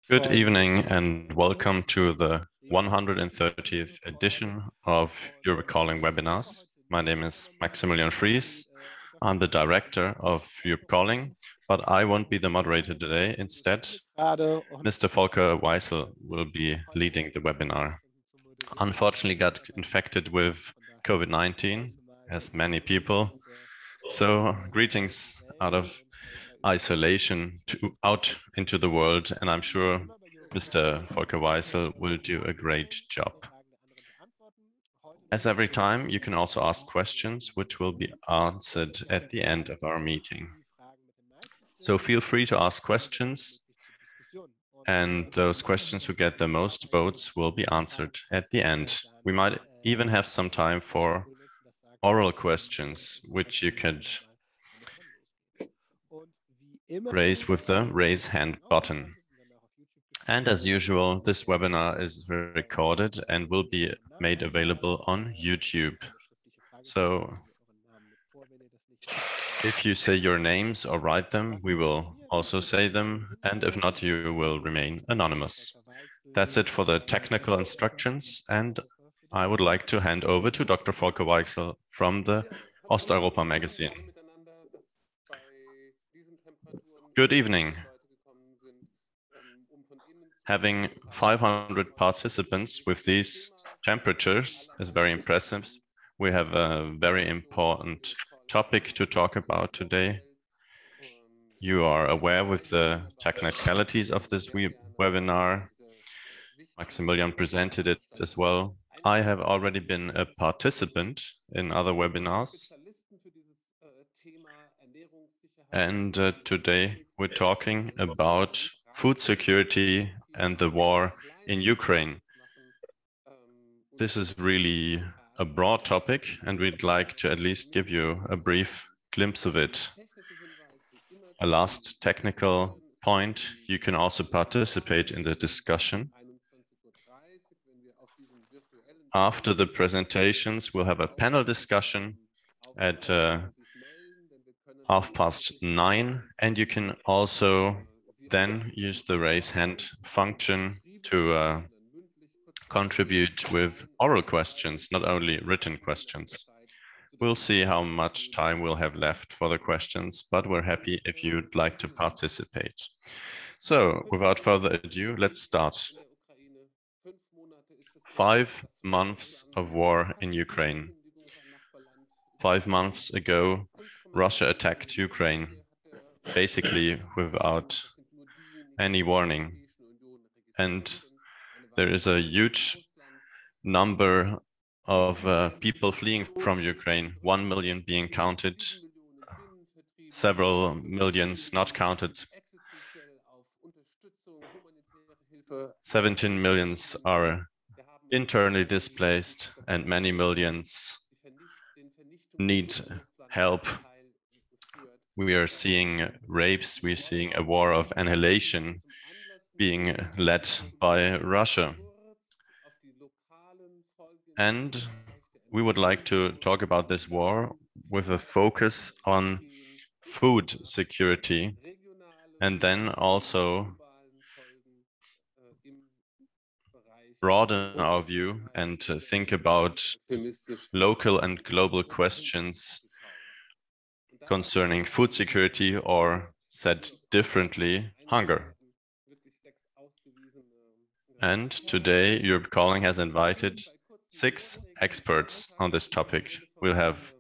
Good evening and welcome to the 130th edition of your Calling webinars. My name is Maximilian Fries. I'm the director of Europe Calling, but I won't be the moderator today. Instead, Mr. Volker Weisel will be leading the webinar. Unfortunately, got infected with COVID-19, as many people. So greetings out of isolation out into the world, and I'm sure Mr. Volker Weisel will do a great job. As every time, you can also ask questions, which will be answered at the end of our meeting. So feel free to ask questions, and those questions who get the most votes will be answered at the end. We might even have some time for oral questions, which you could raise with the raise hand button. And as usual, this webinar is recorded and will be made available on YouTube. So if you say your names or write them, we will also say them. And if not, you will remain anonymous. That's it for the technical instructions. And I would like to hand over to Dr. Volker Weisel from the Osteuropa magazine. Good evening. Having 500 participants with these temperatures is very impressive. We have a very important topic to talk about today. You are aware with the technicalities of this webinar. Maximilian presented it as well. I have already been a participant in other webinars. And today we're talking about food security and the war in Ukraine. This is really a broad topic, and we'd like to at least give you a brief glimpse of it. A last technical point, you can also participate in the discussion. After the presentations, we'll have a panel discussion at 9:30, and you can also then use the raise hand function to contribute with oral questions, not only written questions. We'll see how much time we'll have left for the questions, but we're happy if you'd like to participate. So without further ado, let's start. 5 months of war in Ukraine. 5 months ago, Russia attacked Ukraine, basically without any warning. And there is a huge number of people fleeing from Ukraine, 1 million being counted, several millions not counted. 17 millions are internally displaced, and many millions need help. We are seeing rapes, we're seeing a war of annihilation being led by Russia. And we would like to talk about this war with a focus on food security, and then also broaden our view and think about local and global questions concerning food security, or said differently, hunger. And today, Europe Calling has invited 6 experts on this topic. We'll have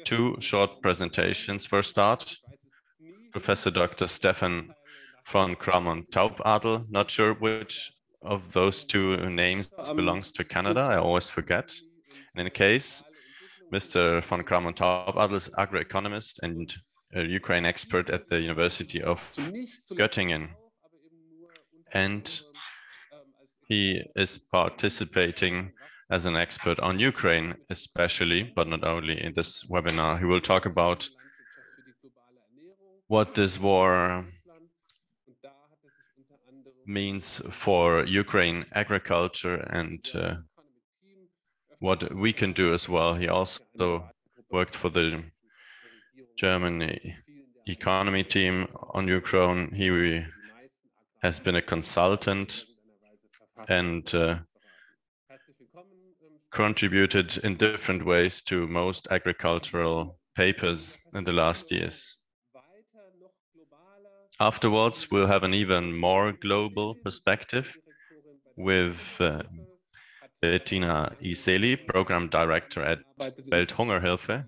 2 short presentations for a start. Professor Dr. Stephan von Cramon-Taubadel, not sure which of those 2 names belongs to Canada, I always forget. In any case, Mr. von Cramon-Taubadel is agroeconomist and a Ukraine expert at the University of Göttingen. And he is participating as an expert on Ukraine, especially, but not only in this webinar. He will talk about what this war means for Ukraine agriculture and what we can do as well. He also worked for the German economy team on Ukraine. He has been a consultant and contributed in different ways to most agricultural papers in the last years. Afterwards, we'll have an even more global perspective with Bettina Iseli, Program Director at Welthungerhilfe.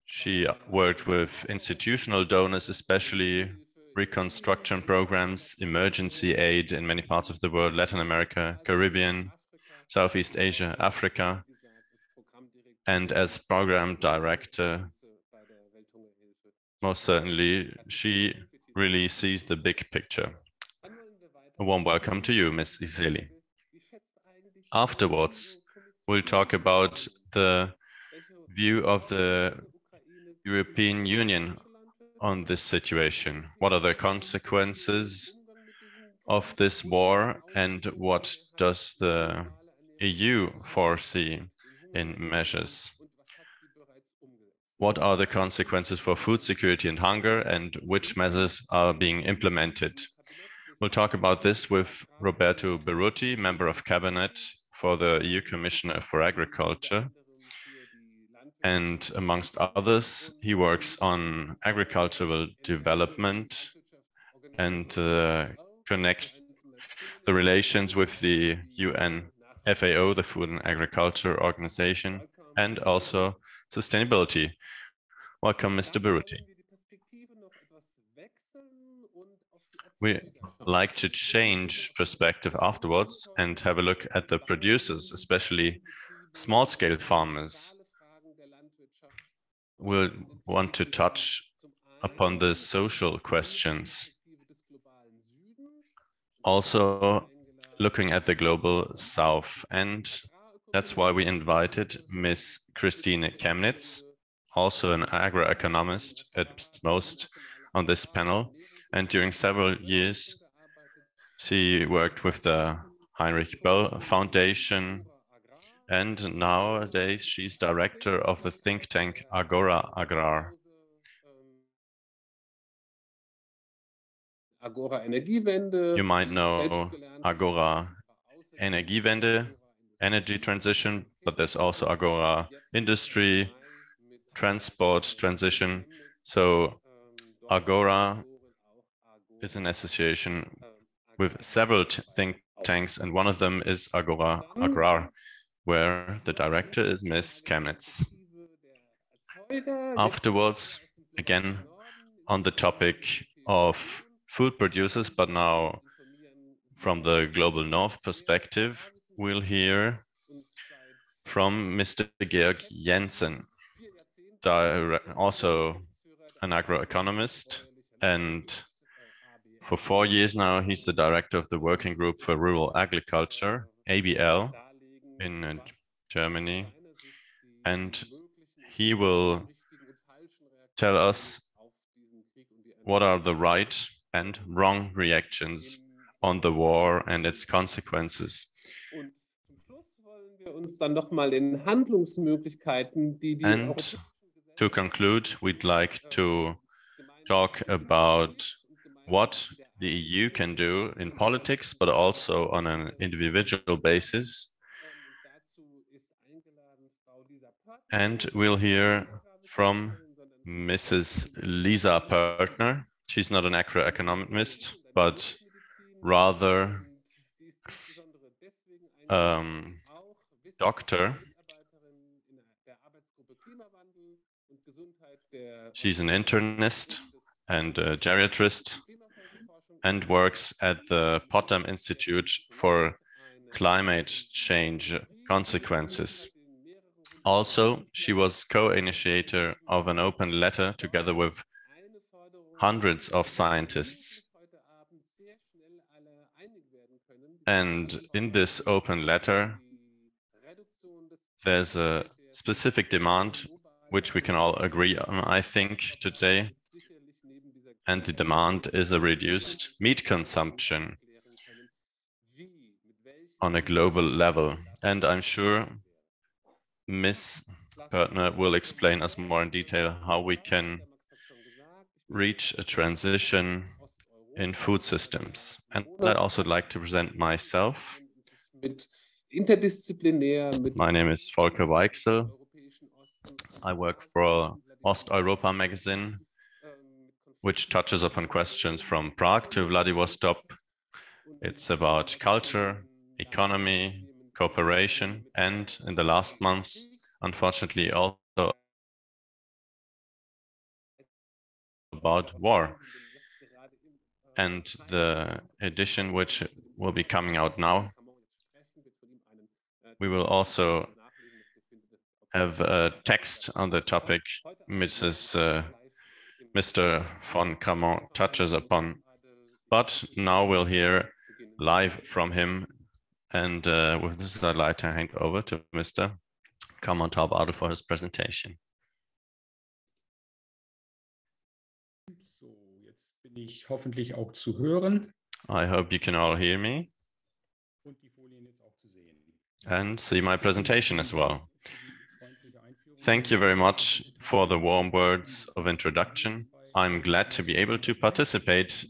She worked with institutional donors, especially reconstruction programs, emergency aid in many parts of the world, Latin America, Caribbean, Southeast Asia, Africa. And as Program Director, most certainly, she really sees the big picture. A warm welcome to you, Ms. Iseli. Afterwards, we'll talk about the view of the European Union on this situation. What are the consequences of this war, and what does the EU foresee in measures? What are the consequences for food security and hunger, and which measures are being implemented? We'll talk about this with Roberto Berutti, Member of Cabinet for the EU Commissioner for Agriculture. And amongst others, he works on agricultural development and connect the relations with the UN FAO, the Food and Agriculture Organization, and also sustainability. Welcome, Mr. Berutti. We like to change perspective afterwards and have a look at the producers, especially small-scale farmers. We'll want to touch upon the social questions. Also looking at the global south, and that's why we invited Ms. Christine Chemnitz, also an agroeconomist at most on this panel. And during several years, she worked with the Heinrich Böll Foundation, and nowadays she's director of the think tank Agora Agrar. You might know Agora Energiewende, energy transition, but there's also Agora industry, transport transition. So Agora is an association with several think tanks, and one of them is Agora Agrar, where the director is Ms. Chemnitz. Afterwards, again, on the topic of food producers, but now from the global north perspective, we'll hear from Mr. Georg Janßen, also an agroeconomist, and for 4 years now, he's the director of the Working Group for Rural Agriculture, ABL, in Germany, and he will tell us what are the right and wrong reactions on the war and its consequences. And to conclude, we'd like to talk about what the EU can do in politics, but also on an individual basis. And we'll hear from Mrs. Lisa Pörtner. She's not an agroeconomist, but rather doctor. She's an internist and a geriatrist and works at the Potsdam Institute for Climate Change Consequences. Also, she was co-initiator of an open letter together with hundreds of scientists. And in this open letter, there's a specific demand which we can all agree on, I think, today. And the demand is a reduced meat consumption on a global level. And I'm sure Ms. Pörtner will explain us more in detail how we can reach a transition in food systems. And I'd also like to present myself. My name is Volker Weichsel. I work for Osteuropa magazine, which touches upon questions from Prague to Vladivostok. It's about culture, economy, cooperation, and in the last months, unfortunately, also about war. And the edition, which will be coming out now, we will also have a text on the topic Mr. von Cramon touches upon. But now we'll hear live from him. And with this, I'd like to hand over to Mr. Cramon-Taubadel for his presentation. Ich hoffentlich auch zu hören. I hope you can all hear me and see my presentation as well. Thank you very much for the warm words of introduction. I'm glad to be able to participate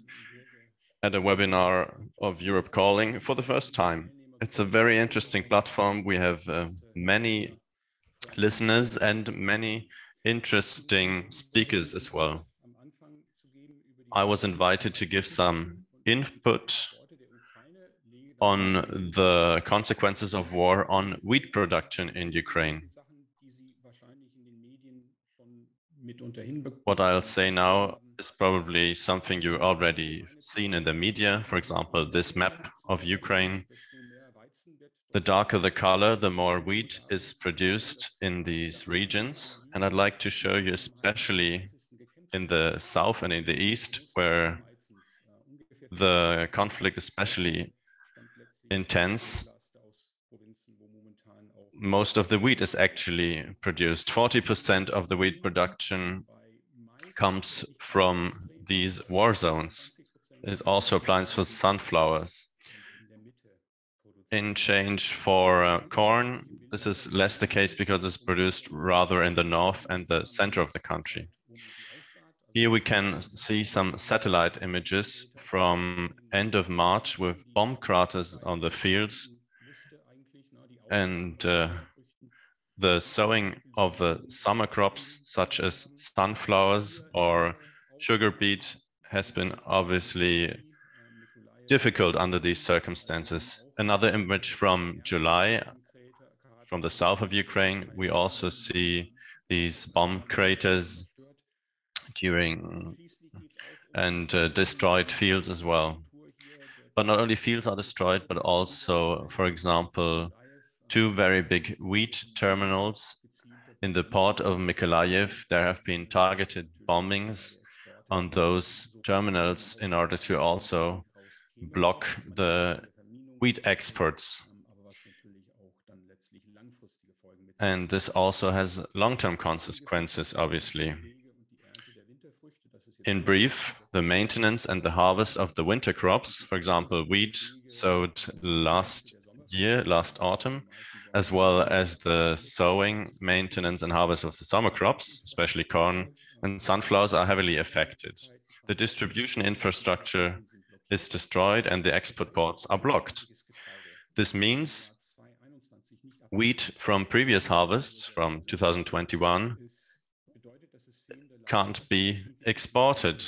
at a webinar of Europe Calling for the first time. It's a very interesting platform. We have many listeners and many interesting speakers as well. I was invited to give some input on the consequences of war on wheat production in Ukraine. What I'll say now is probably something you already seen in the media. For example, this map of Ukraine. The darker the color, the more wheat is produced in these regions. And I'd like to show you especially in the south and in the east, where the conflict is especially intense. Most of the wheat is actually produced. 40% of the wheat production comes from these war zones. It also applies for sunflowers. In change for corn, this is less the case because it's produced rather in the north and the center of the country. Here we can see some satellite images from end of March with bomb craters on the fields, and the sowing of the summer crops such as sunflowers or sugar beet has been obviously difficult under these circumstances. Another image from July from the south of Ukraine, we also see these bomb craters and destroyed fields as well. But not only fields are destroyed, but also, for example, two very big wheat terminals in the port of Mykolaiv. There have been targeted bombings on those terminals in order to also block the wheat exports. And this also has long-term consequences, obviously. In brief, the maintenance and the harvest of the winter crops, for example, wheat sowed last autumn, as well as the sowing, maintenance and harvest of the summer crops, especially corn and sunflowers, are heavily affected. The distribution infrastructure is destroyed and the export ports are blocked. This means wheat from previous harvests from 2021 can't be exported.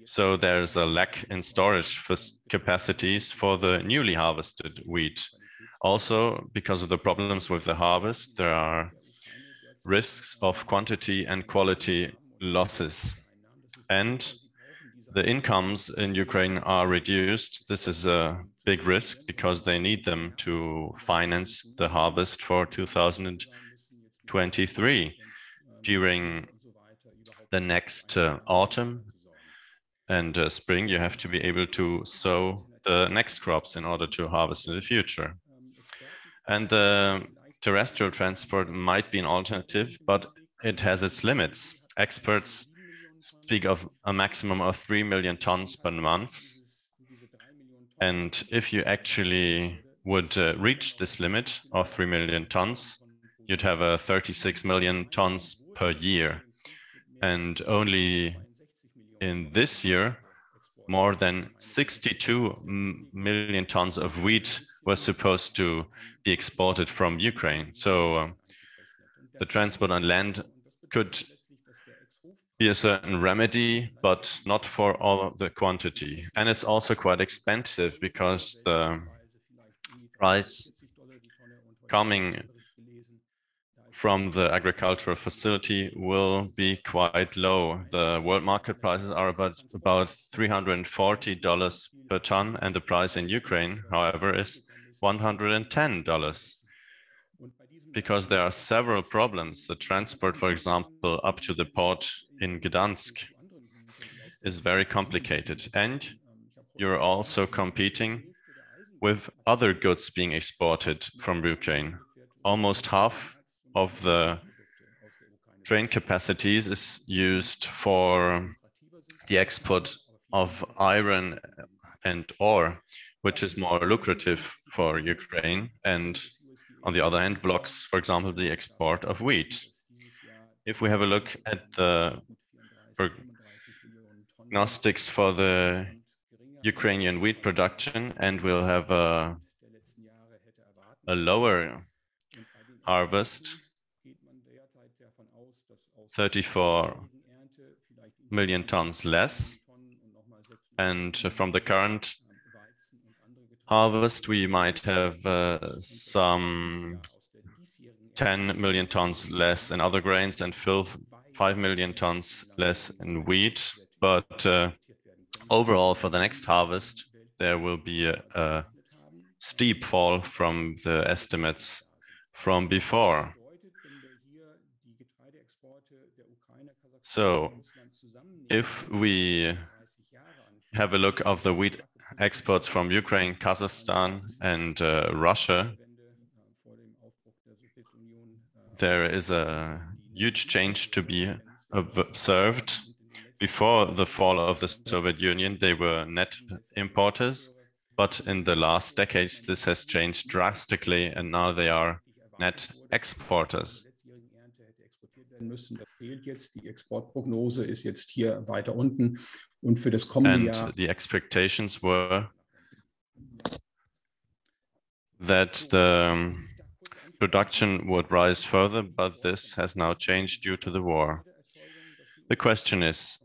So there's a lack in storage capacities for the newly harvested wheat. Also, because of the problems with the harvest, there are risks of quantity and quality losses. And the incomes in Ukraine are reduced. This is a big risk because they need them to finance the harvest for 2023 during the next autumn and spring. You have to be able to sow the next crops in order to harvest in the future. And terrestrial transport might be an alternative, but it has its limits. Experts speak of a maximum of 3 million tons per month. And if you actually would reach this limit of 3 million tons, you'd have 36 million tons per year. And only in this year, more than 62 million tons of wheat were supposed to be exported from Ukraine. So the transport on land could be a certain remedy, but not for all of the quantity. And it's also quite expensive because the price coming from the agricultural facility will be quite low. The world market prices are about $340 per ton, and the price in Ukraine, however, is $110. Because there are several problems. The transport, for example, up to the port in Gdansk is very complicated. And you're also competing with other goods being exported from Ukraine. Almost half of the train capacities is used for the export of iron and ore, which is more lucrative for Ukraine, and on the other hand, blocks, for example, the export of wheat. If we have a look at the prognostics for the Ukrainian wheat production, and we'll have a lower harvest, 34 million tons less. And from the current harvest, we might have some 10 million tons less in other grains and 5 million tons less in wheat. But overall, for the next harvest, there will be a steep fall from the estimates from before. So if we have a look of the wheat exports from Ukraine, Kazakhstan, and Russia, there is a huge change to be observed. Before the fall of the Soviet Union, they were net importers, but in the last decades, this has changed drastically, and now they are net exporters. And the expectations were that the production would rise further, but this has now changed due to the war. The question is,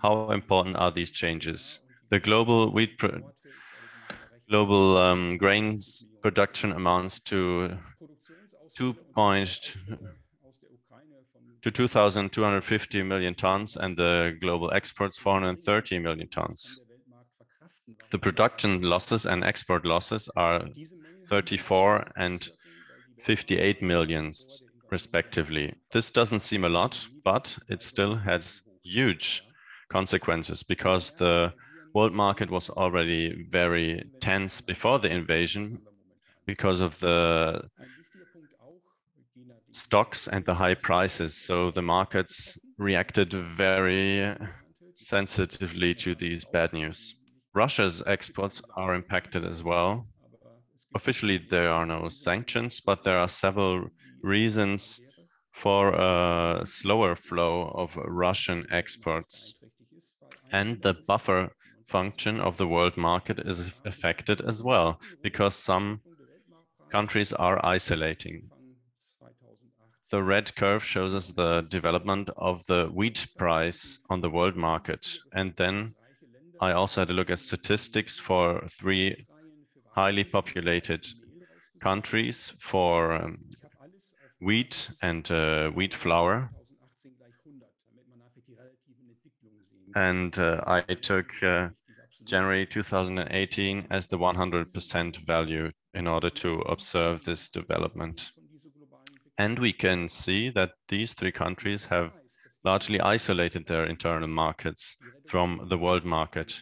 how important are these changes? The global grains production amounts to 2,250 million tons, and the global exports 430 million tons. The production losses and export losses are 34 and 58 millions, respectively. This doesn't seem a lot, but it still has huge consequences because the world market was already very tense before the invasion because of the stocks and the high prices. So the markets reacted very sensitively to these bad news. Russia's exports are impacted as well. Officially, there are no sanctions, but there are several reasons for a slower flow of Russian exports. And the buffer function of the world market is affected as well, because some countries are isolating. The red curve shows us the development of the wheat price on the world market. And then I also had a look at statistics for 3 highly populated countries for wheat and wheat flour. And I took January 2018 as the 100% value in order to observe this development. And we can see that these 3 countries have largely isolated their internal markets from the world market.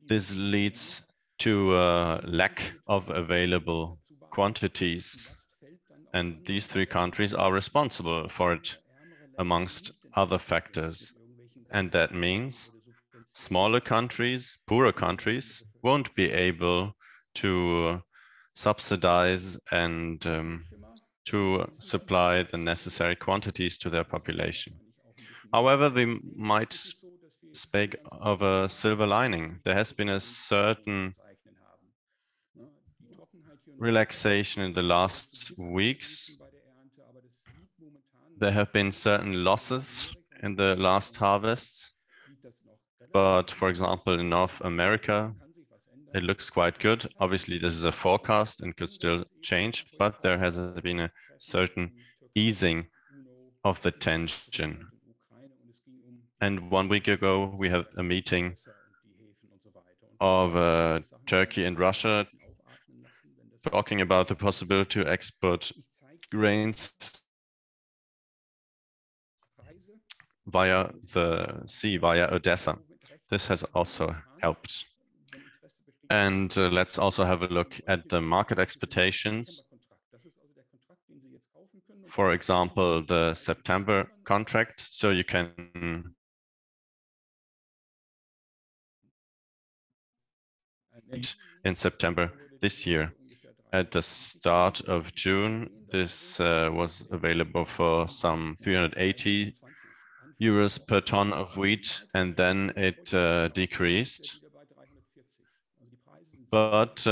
This leads to a lack of available quantities, and these 3 countries are responsible for it, amongst other factors. And that means smaller countries, poorer countries, won't be able to subsidize and to supply the necessary quantities to their population. However, we might speak of a silver lining. There has been a certain relaxation in the last weeks. There have been certain losses in the last harvests, but for example, in North America, it looks quite good. Obviously, this is a forecast and could still change, but there has been a certain easing of the tension. And 1 week ago, we had a meeting of Turkey and Russia talking about the possibility to export grains via the sea, via Odessa. This has also helped. And let's also have a look at the market expectations. For example, the September contract. So you can in September this year. At the start of June, this was available for some 380 euros per ton of wheat, and then it decreased. But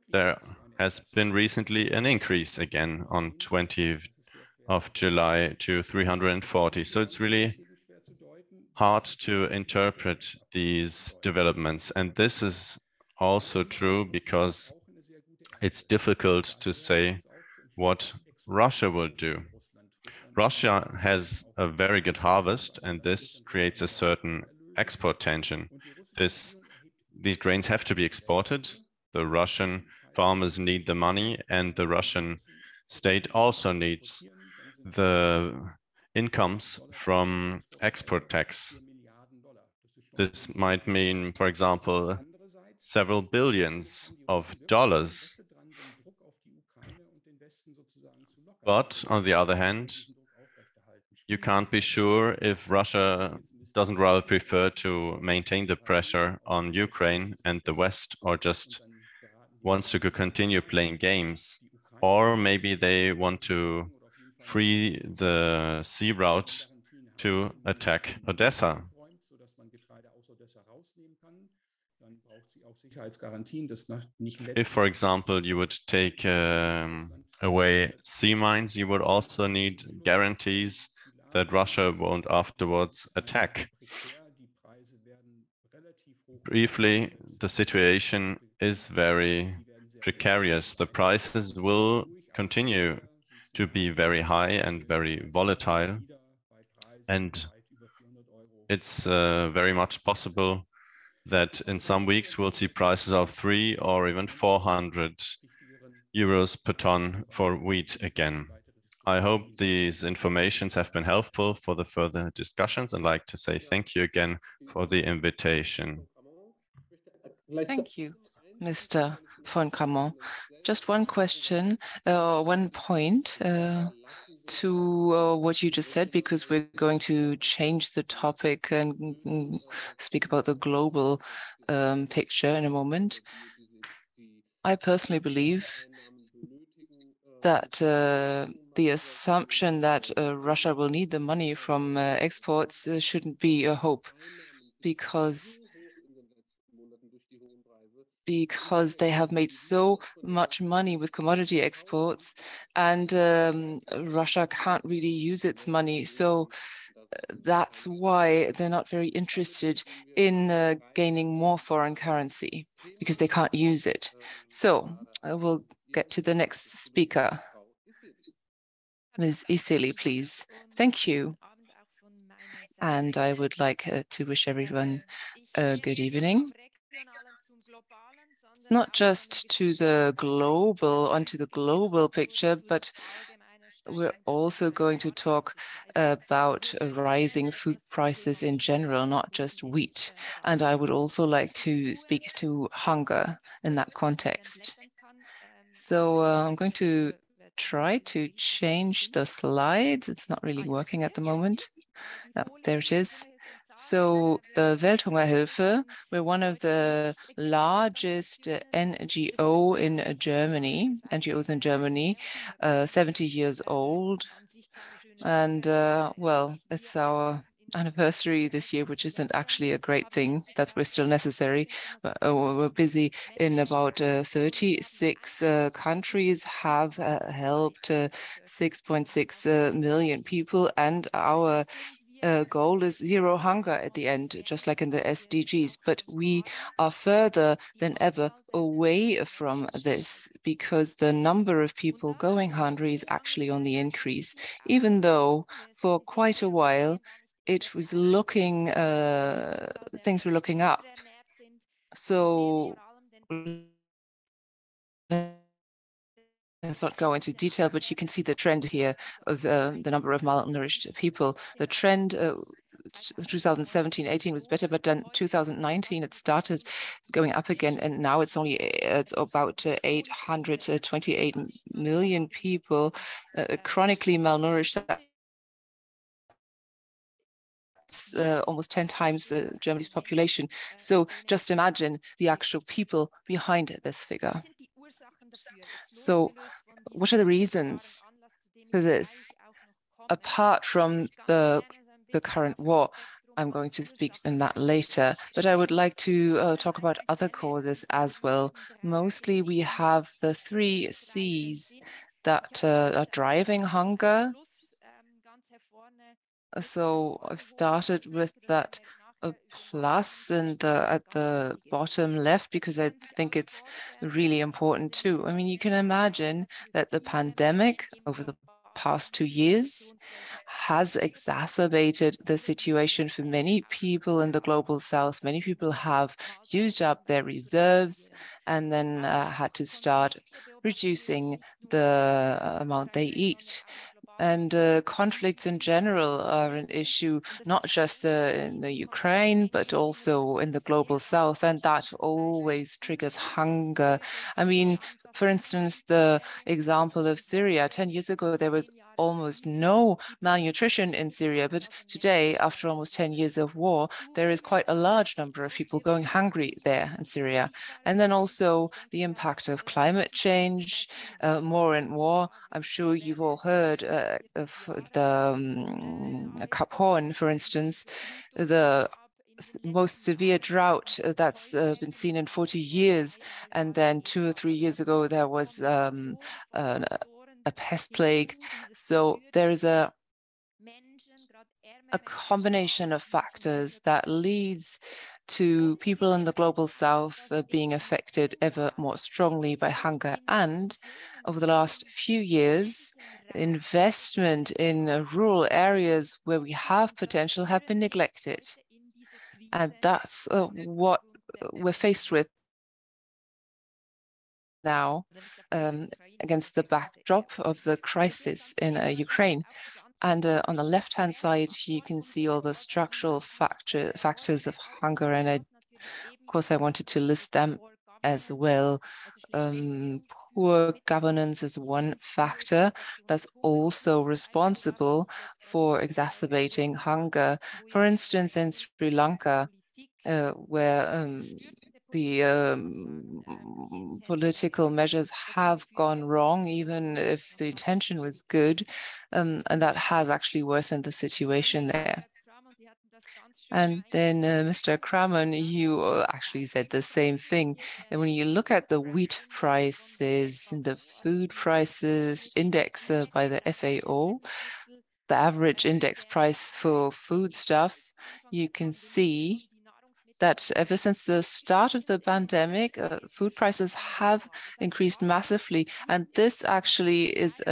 there has been recently an increase again on 20th of July to 340. So it's really hard to interpret these developments. And this is also true because it's difficult to say what Russia will do. Russia has a very good harvest, and this creates a certain export tension. These grains have to be exported. The Russian farmers need the money, and the Russian state also needs the incomes from export tax. This might mean, for example, several billions of dollars. But on the other hand, you can't be sure if Russia doesn't rather prefer to maintain the pressure on Ukraine and the West, or just wants to continue playing games. Or maybe they want to free the sea route to attack Odessa. If, for example, you would take away sea mines, you would also need guarantees that Russia won't afterwards attack. Briefly, the situation is very precarious. The prices will continue to be very high and very volatile. And it's very much possible that in some weeks we'll see prices of 300 or even 400 euros per ton for wheat again. I hope these informations have been helpful for the further discussions. I'd like to say thank you again for the invitation. Thank you, Mr. von Cramon. Just one question, one point to what you just said, because we're going to change the topic and speak about the global picture in a moment. I personally believe that the assumption that Russia will need the money from exports shouldn't be a hope, because they have made so much money with commodity exports, and Russia can't really use its money. So that's why they're not very interested in gaining more foreign currency, because they can't use it. So we'll get to the next speaker. Ms. Iseli, please. Thank you. And I would like to wish everyone a good evening. It's not just onto the global picture, but we're also going to talk about rising food prices in general, not just wheat. And I would also like to speak to hunger in that context. So I'm going to try to change the slides. It's not really working at the moment. Oh, there it is. So the Welthungerhilfe, we're one of the largest NGOs in Germany, 70 years old. And well, it's our anniversary this year, which isn't actually a great thing, that we're still necessary. But, we're busy in about 36 countries, have helped 6.6 million people, and our goal is zero hunger at the end, just like in the SDGs. But we are further than ever away from this because the number of people going hungry is actually on the increase, even though for quite a while it was looking, things were looking up. So let's not go into detail, but you can see the trend here of the number of malnourished people. The trend 2017-18 was better, but then 2019 it started going up again, and now it's only it's about 828 million people chronically malnourished. That's almost 10 times Germany's population. So just imagine the actual people behind this figure. So what are the reasons for this? Apart from the current war, I'm going to speak on that later, but I would like to talk about other causes as well. Mostly we have the 3 C's that are driving hunger. So I've started with that plus and at the bottom left because I think it's really important too. I mean, you can imagine that the pandemic over the past 2 years has exacerbated the situation for many people in the global south. Many people have used up their reserves and then had to start reducing the amount they eat. And conflicts in general are an issue, not just in the Ukraine, but also in the global south. And that always triggers hunger. I mean, for instance, the example of Syria, 10 years ago, there was almost no malnutrition in Syria. But today, after almost 10 years of war, there is quite a large number of people going hungry there in Syria. And then also the impact of climate change, more and more. I'm sure you've all heard of the Cap Horn, for instance, the most severe drought that's been seen in 40 years. And then 2 or 3 years ago, there was a pest plague. So there's a combination of factors that leads to people in the global south being affected ever more strongly by hunger. And over the last few years, investment in rural areas where we have potential have been neglected. And that's what we're faced with now against the backdrop of the crisis in Ukraine. And on the left-hand side, you can see all the structural factors of hunger. And of course, I wanted to list them as well. Poor governance is one factor that's also responsible for exacerbating hunger. For instance, in Sri Lanka, where the political measures have gone wrong, even if the intention was good, and that has actually worsened the situation there. And then Mr. Cramon, you actually said the same thing. And when you look at the wheat prices and the food prices index by the FAO, the average index price for foodstuffs, you can see that ever since the start of the pandemic, food prices have increased massively. And this actually is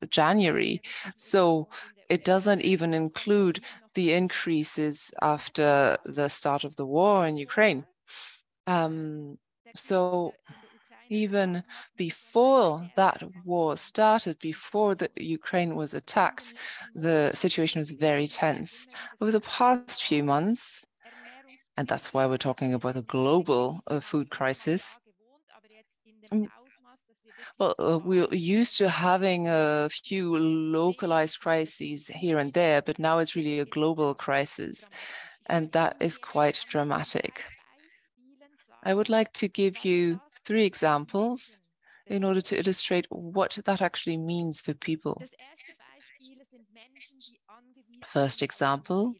January. So it doesn't even include the increases after the start of the war in Ukraine. So even before that war started, before the Ukraine was attacked, the situation was very tense. Over the past few months, and that's why we're talking about a global food crisis, well, we're used to having a few localized crises here and there, but now it's really a global crisis, and that is quite dramatic. I would like to give you 3 examples in order to illustrate what that actually means for people. First example,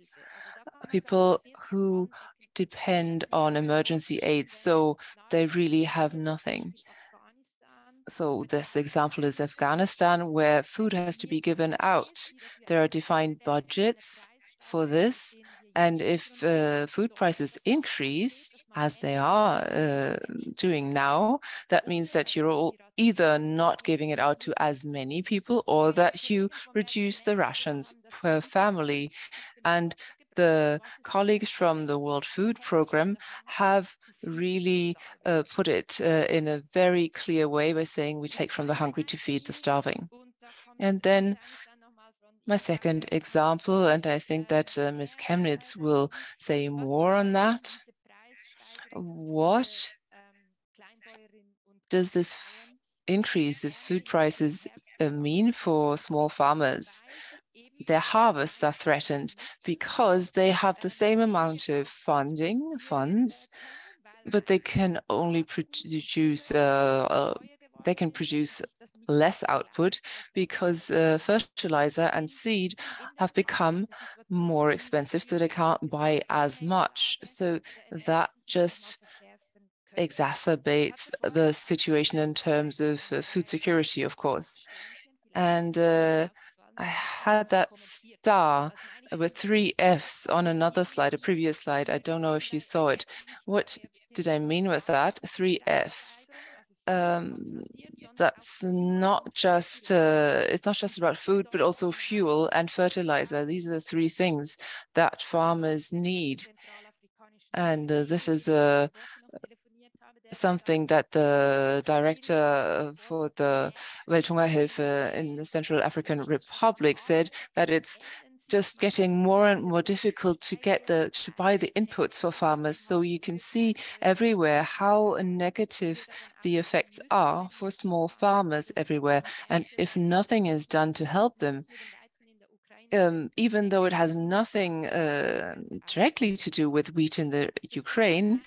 people who depend on emergency aid, so they really have nothing. So this example is Afghanistan, where food has to be given out. There are defined budgets for this. And if food prices increase, as they are doing now, that means that you're all either not giving it out to as many people or that you reduce the rations per family. And the colleagues from the World Food Programme have really put it in a very clear way by saying we take from the hungry to feed the starving. And then my second example, and I think that Ms. Chemnitz will say more on that. What does this increase of food prices mean for small farmers? Their harvests are threatened because they have the same amount of funds, but they can only produce less output because fertilizer and seed have become more expensive, so they can't buy as much. So that just exacerbates the situation in terms of food security, of course. And I had that star with 3 Fs on another slide, a previous slide. I don't know if you saw it. What did I mean with that? 3 Fs. That's not just, it's not just about food, but also fuel and fertilizer. These are the 3 things that farmers need. And this is something that the director for the Welthungerhilfe in the Central African Republic said, that it's just getting more and more difficult to buy the inputs for farmers. So you can see everywhere how negative the effects are for small farmers everywhere. And if nothing is done to help them, even though it has nothing directly to do with wheat in the Ukraine,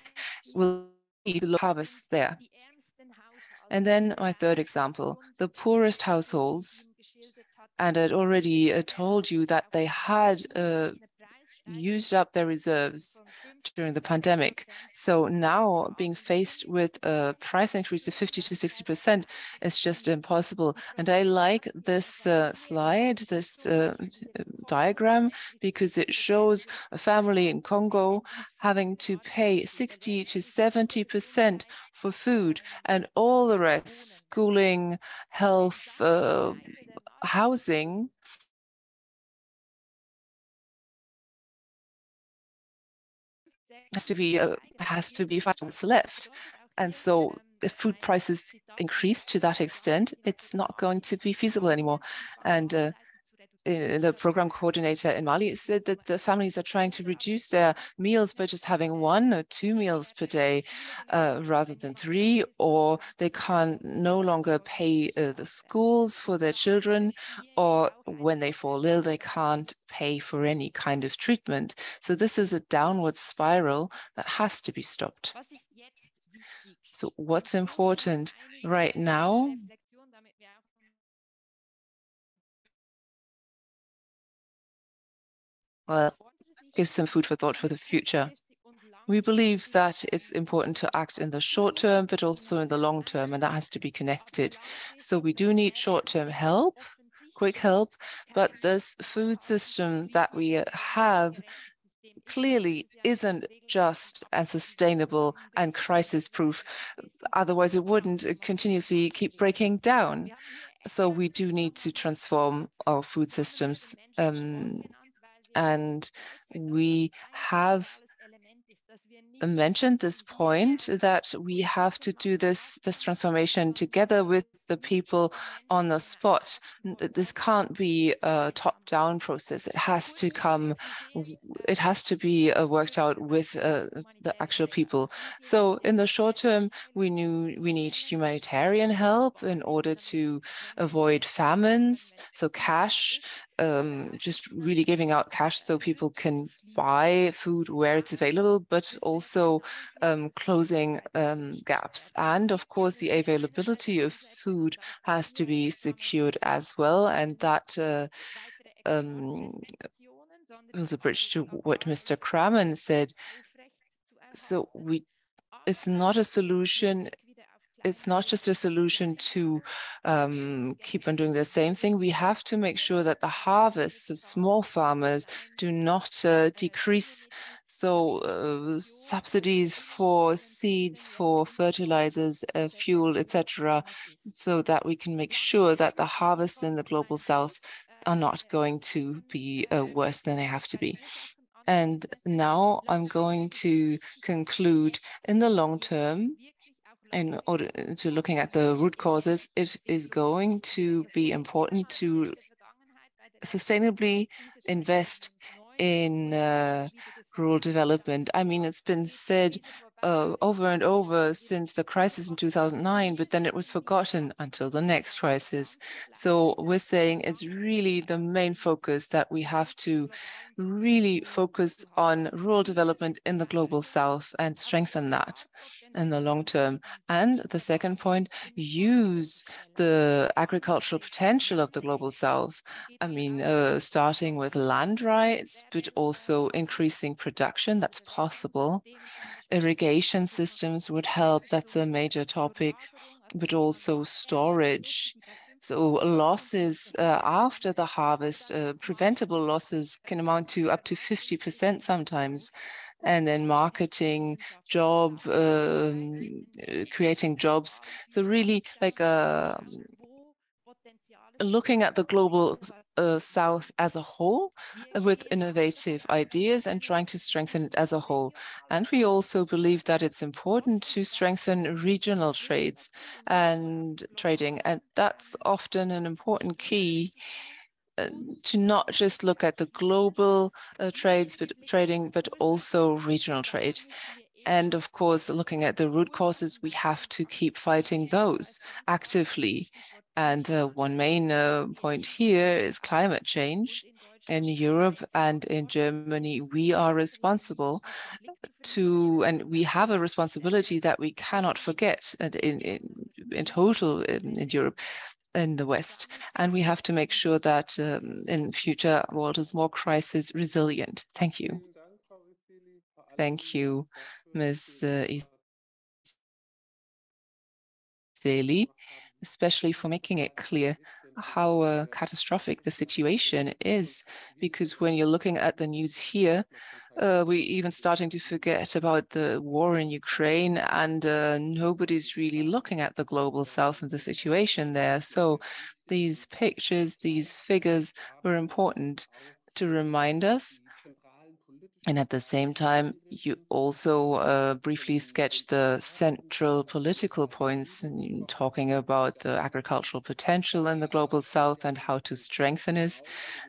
will need low harvests there. And then my third example, the poorest households. And I'd already told you that they had used up their reserves during the pandemic. So now being faced with a price increase of 50 to 60% is just impossible. And I like this slide, this diagram, because it shows a family in Congo having to pay 60 to 70% for food, and all the rest, schooling, health, housing, has to be what's left. And so if food prices increase to that extent, it's not going to be feasible anymore. And the program coordinator in Mali said that the families are trying to reduce their meals by just having 1 or 2 meals per day rather than 3, or they can no longer pay the schools for their children, or when they fall ill, they can't pay for any kind of treatment. So this is a downward spiral that has to be stopped. So what's important right now? Well, give some food for thought for the future. We believe that it's important to act in the short term, but also in the long term, and that has to be connected. So we do need short-term help, quick help, but this food system that we have clearly isn't just and sustainable and crisis-proof. Otherwise, it wouldn't continuously keep breaking down. So we do need to transform our food systems. And we have mentioned this point that we have to do this transformation together with the people on the spot. This can't be a top-down process. It has to be worked out with the actual people. So in the short term, we need humanitarian help in order to avoid famines. So cash, just really giving out cash so people can buy food where it's available, but also closing gaps. And of course, the availability of food has to be secured as well. And that builds a bridge to what Mr. Cramon said. So it's not a solution. It's not just a solution to keep on doing the same thing. We have to make sure that the harvests of small farmers do not decrease. So subsidies for seeds, for fertilizers, fuel, etc., so that we can make sure that the harvests in the global south are not going to be worse than they have to be. And now I'm going to conclude. In the long term, in order to looking at the root causes, it is going to be important to sustainably invest in rural development. I mean, it's been said over and over since the crisis in 2009, but then it was forgotten until the next crisis. So we're saying it's really the main focus, that we have to really focus on rural development in the global south and strengthen that in the long term. And the second point, use the agricultural potential of the global south. I mean, starting with land rights, but also increasing production, that's possible. Irrigation systems would help, that's a major topic, but also storage. So losses after the harvest, preventable losses can amount to up to 50% sometimes. And then marketing, creating jobs. So really like looking at the global south as a whole with innovative ideas and trying to strengthen it as a whole. And we also believe that it's important to strengthen regional trades and trading. And that's often an important key to not just look at the global trading, but also regional trade. And of course, looking at the root causes, we have to keep fighting those actively. And one main point here is climate change. In Europe and in Germany, we are responsible and we have a responsibility that we cannot forget in total in Europe, in the West. And we have to make sure that in future world is more crisis resilient. Thank you. Thank you, Ms. Iseli, especially for making it clear how catastrophic the situation is, because when you're looking at the news here, we're even starting to forget about the war in Ukraine, and nobody's really looking at the global south and the situation there. So these pictures, these figures were important to remind us. And at the same time, you also briefly sketched the central political points, and talking about the agricultural potential in the global south and how to strengthen it.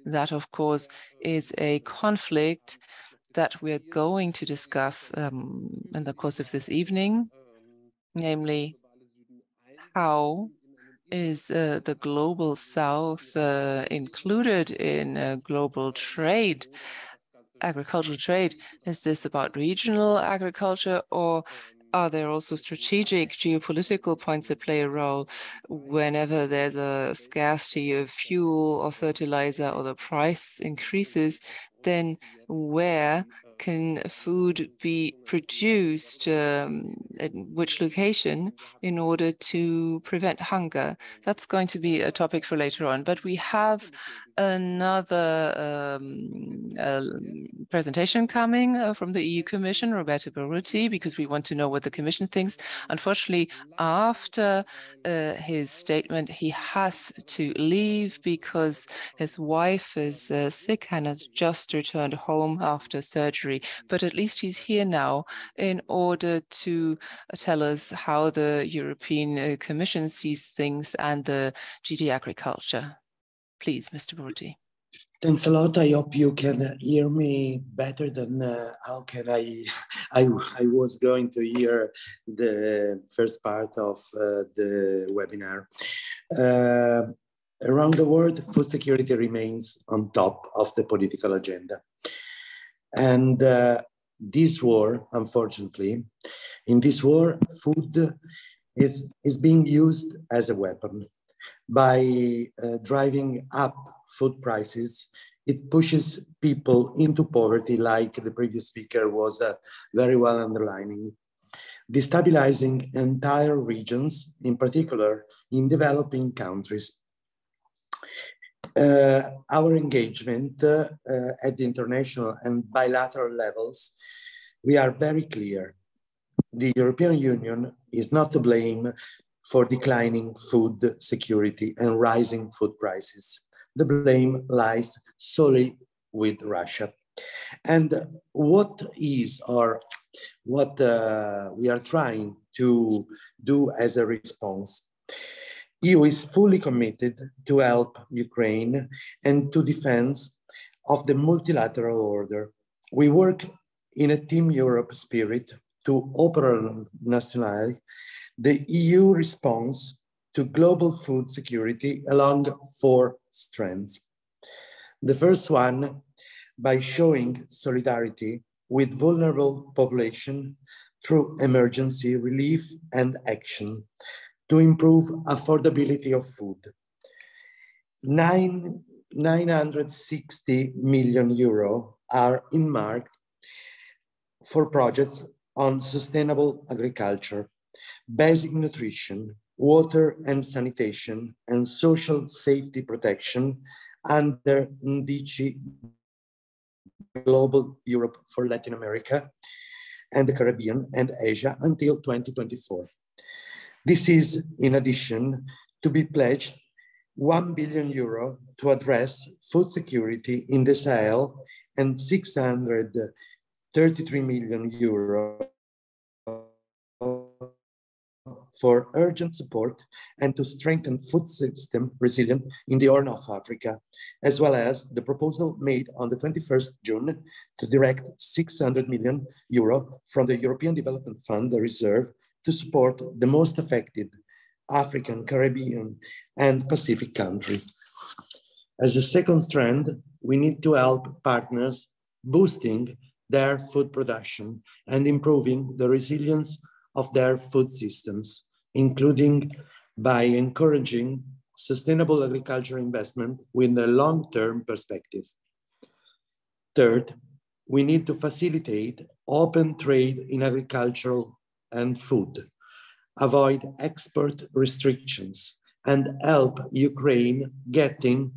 That, of course, is a conflict that we're going to discuss in the course of this evening, namely, how is the global south included in global trade? Agricultural trade? Is this about regional agriculture, or are there also strategic geopolitical points that play a role whenever there's a scarcity of fuel or fertilizer, or the price increases? Then where can food be produced, at which location, in order to prevent hunger? That's going to be a topic for later on. But we have another presentation coming from the EU Commission, Roberto Berutti, because we want to know what the Commission thinks. Unfortunately, after his statement, he has to leave because his wife is sick and has just returned home after surgery. But at least he's here now in order to tell us how the European Commission sees things and the GD agriculture. Please, Mr. Berutti. Thanks a lot. I hope you can hear me better than how can I was going to hear the first part of the webinar. Around the world, food security remains on top of the political agenda. And this war, unfortunately, in this war, food is being used as a weapon by driving up food prices it pushes people into poverty, like the previous speaker was very well underlining, destabilizing entire regions, in particular in developing countries. Our engagement at the international and bilateral levels, we are very clear. The European Union is not to blame for declining food security and rising food prices. The blame lies solely with Russia. And what is, or what we are trying to do as a response? EU is fully committed to help Ukraine and to defense of the multilateral order. We work in a Team Europe spirit to operationalize the EU response to global food security along 4 strands. The first one, by showing solidarity with vulnerable population through emergency relief and action to improve affordability of food. 960 million euro are earmarked for projects on sustainable agriculture, basic nutrition, water and sanitation, and social safety protection under NDC Global Europe for Latin America and the Caribbean and Asia until 2024. This is, in addition, to be pledged 1 billion euro to address food security in the Sahel and 633 million euro for urgent support and to strengthen food system resilience in the Horn of Africa, as well as the proposal made on the 21st June to direct 600 million euro from the European Development Fund, the reserve, to support the most affected African, Caribbean, and Pacific countries. As a second strand, we need to help partners boosting their food production and improving the resilience of their food systems, including by encouraging sustainable agricultural investment with a long-term perspective. Third, we need to facilitate open trade in agricultural and food, avoid export restrictions, and help Ukraine getting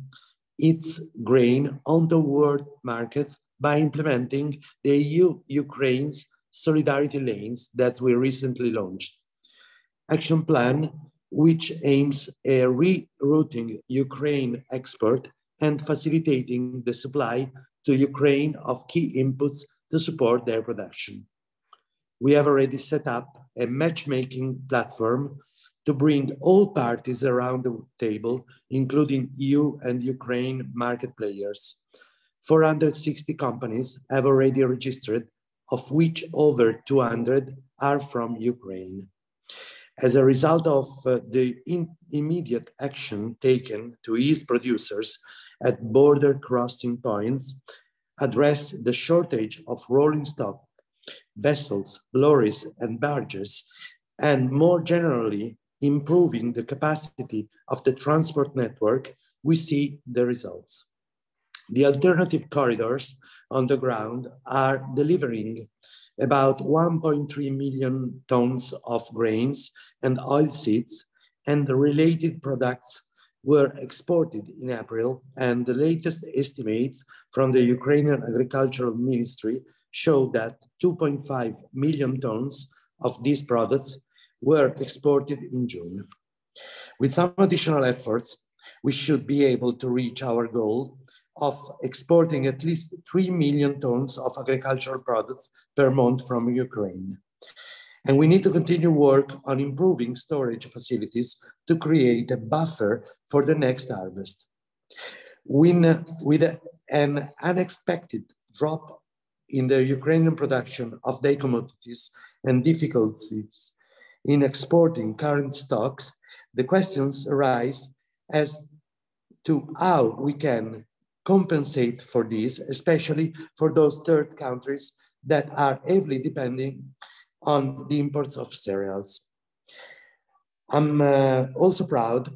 its grain on the world markets by implementing the EU-Ukraine's solidarity lanes that we recently launched. Action plan, which aims at rerouting Ukraine export and facilitating the supply to Ukraine of key inputs to support their production. We have already set up a matchmaking platform to bring all parties around the table, including EU and Ukraine market players. 460 companies have already registered, of which over 200 are from Ukraine. As a result of the immediate action taken to ease producers at border crossing points, address the shortage of rolling stock, vessels, lorries, and barges, and more generally, improving the capacity of the transport network, we see the results. The alternative corridors on the ground are delivering about 1.3 million tons of grains and oilseeds, and the related products were exported in April, and the latest estimates from the Ukrainian Agricultural Ministry show that 2.5 million tons of these products were exported in June. With some additional efforts, we should be able to reach our goal of exporting at least 3 million tons of agricultural products per month from Ukraine. And we need to continue work on improving storage facilities to create a buffer for the next harvest. With an unexpected drop in the Ukrainian production of their commodities and difficulties in exporting current stocks, the questions arise as to how we can compensate for this, especially for those third countries that are heavily depending on the imports of cereals. I'm also proud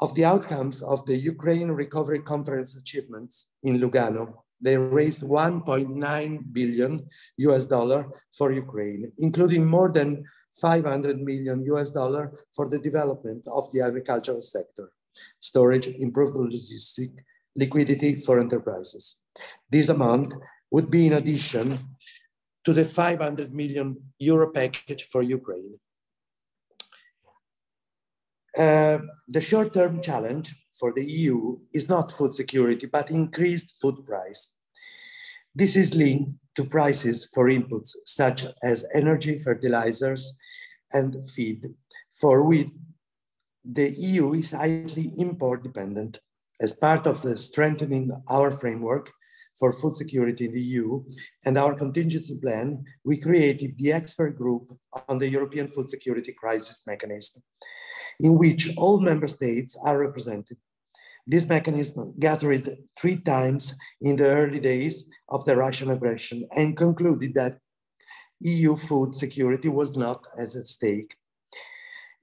of the outcomes of the Ukraine Recovery Conference achievements in Lugano. They raised $1.9 billion for Ukraine, including more than $500 million for the development of the agricultural sector, storage, improved logistics, liquidity for enterprises. This amount would be in addition to the 500 million euro package for Ukraine. The short-term challenge for the EU is not food security, but increased food price. This is linked to prices for inputs such as energy, fertilizers, and feed, for which the EU is highly import dependent. As part of the strengthening our framework for food security in the EU and our contingency plan, we created the expert group on the European Food Security Crisis Mechanism, in which all member states are represented. This mechanism gathered 3 times in the early days of the Russian aggression and concluded that EU food security was not at stake.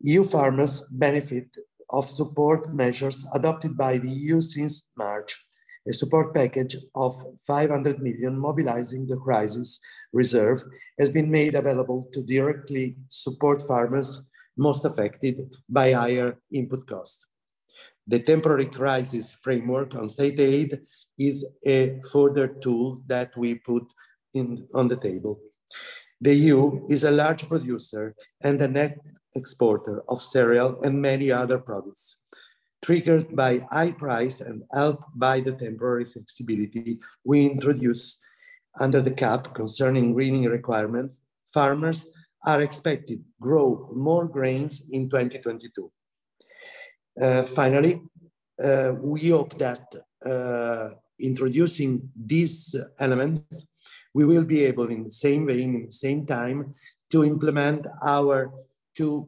EU farmers benefit of support measures adopted by the EU since March, a support package of 500 million mobilizing the crisis reserve has been made available to directly support farmers most affected by higher input costs. The temporary crisis framework on state aid is a further tool that we put on the table. The EU is a large producer and a net exporter of cereal and many other products. Triggered by high price and helped by the temporary flexibility we introduced under the cap concerning greening requirements, farmers are expected to grow more grains in 2022. Finally, we hope that introducing these elements, we will be able in the same vein, in the same time, to implement our 2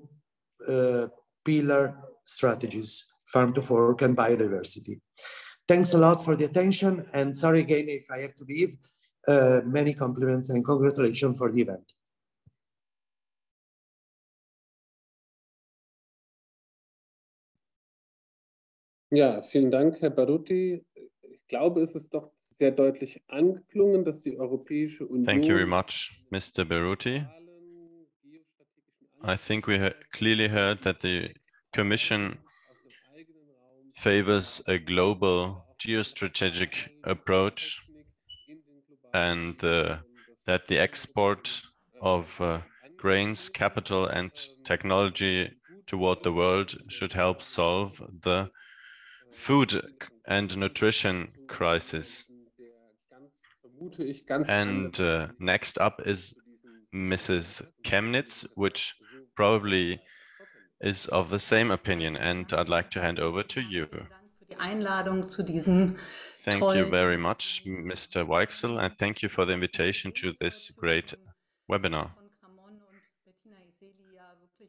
pillar strategies, farm to fork and biodiversity. Thanks a lot for the attention, and sorry again if I have to leave. Many compliments and congratulations for the event. Ja, vielen Dank, Herr Berutti. Ich glaube, es ist doch sehr deutlich angeklungen, dass die Europäische Union... Thank you very much, Mr. Berutti. I think we clearly heard that the Commission favors a global geostrategic approach and that the export of grains, capital and technology toward the world should help solve the food and nutrition crisis. And next up is Mrs. Chemnitz, which probably is of the same opinion, and I'd like to hand over to you. Thank you very much, Mr. Weichsel, and thank you for the invitation to this great webinar.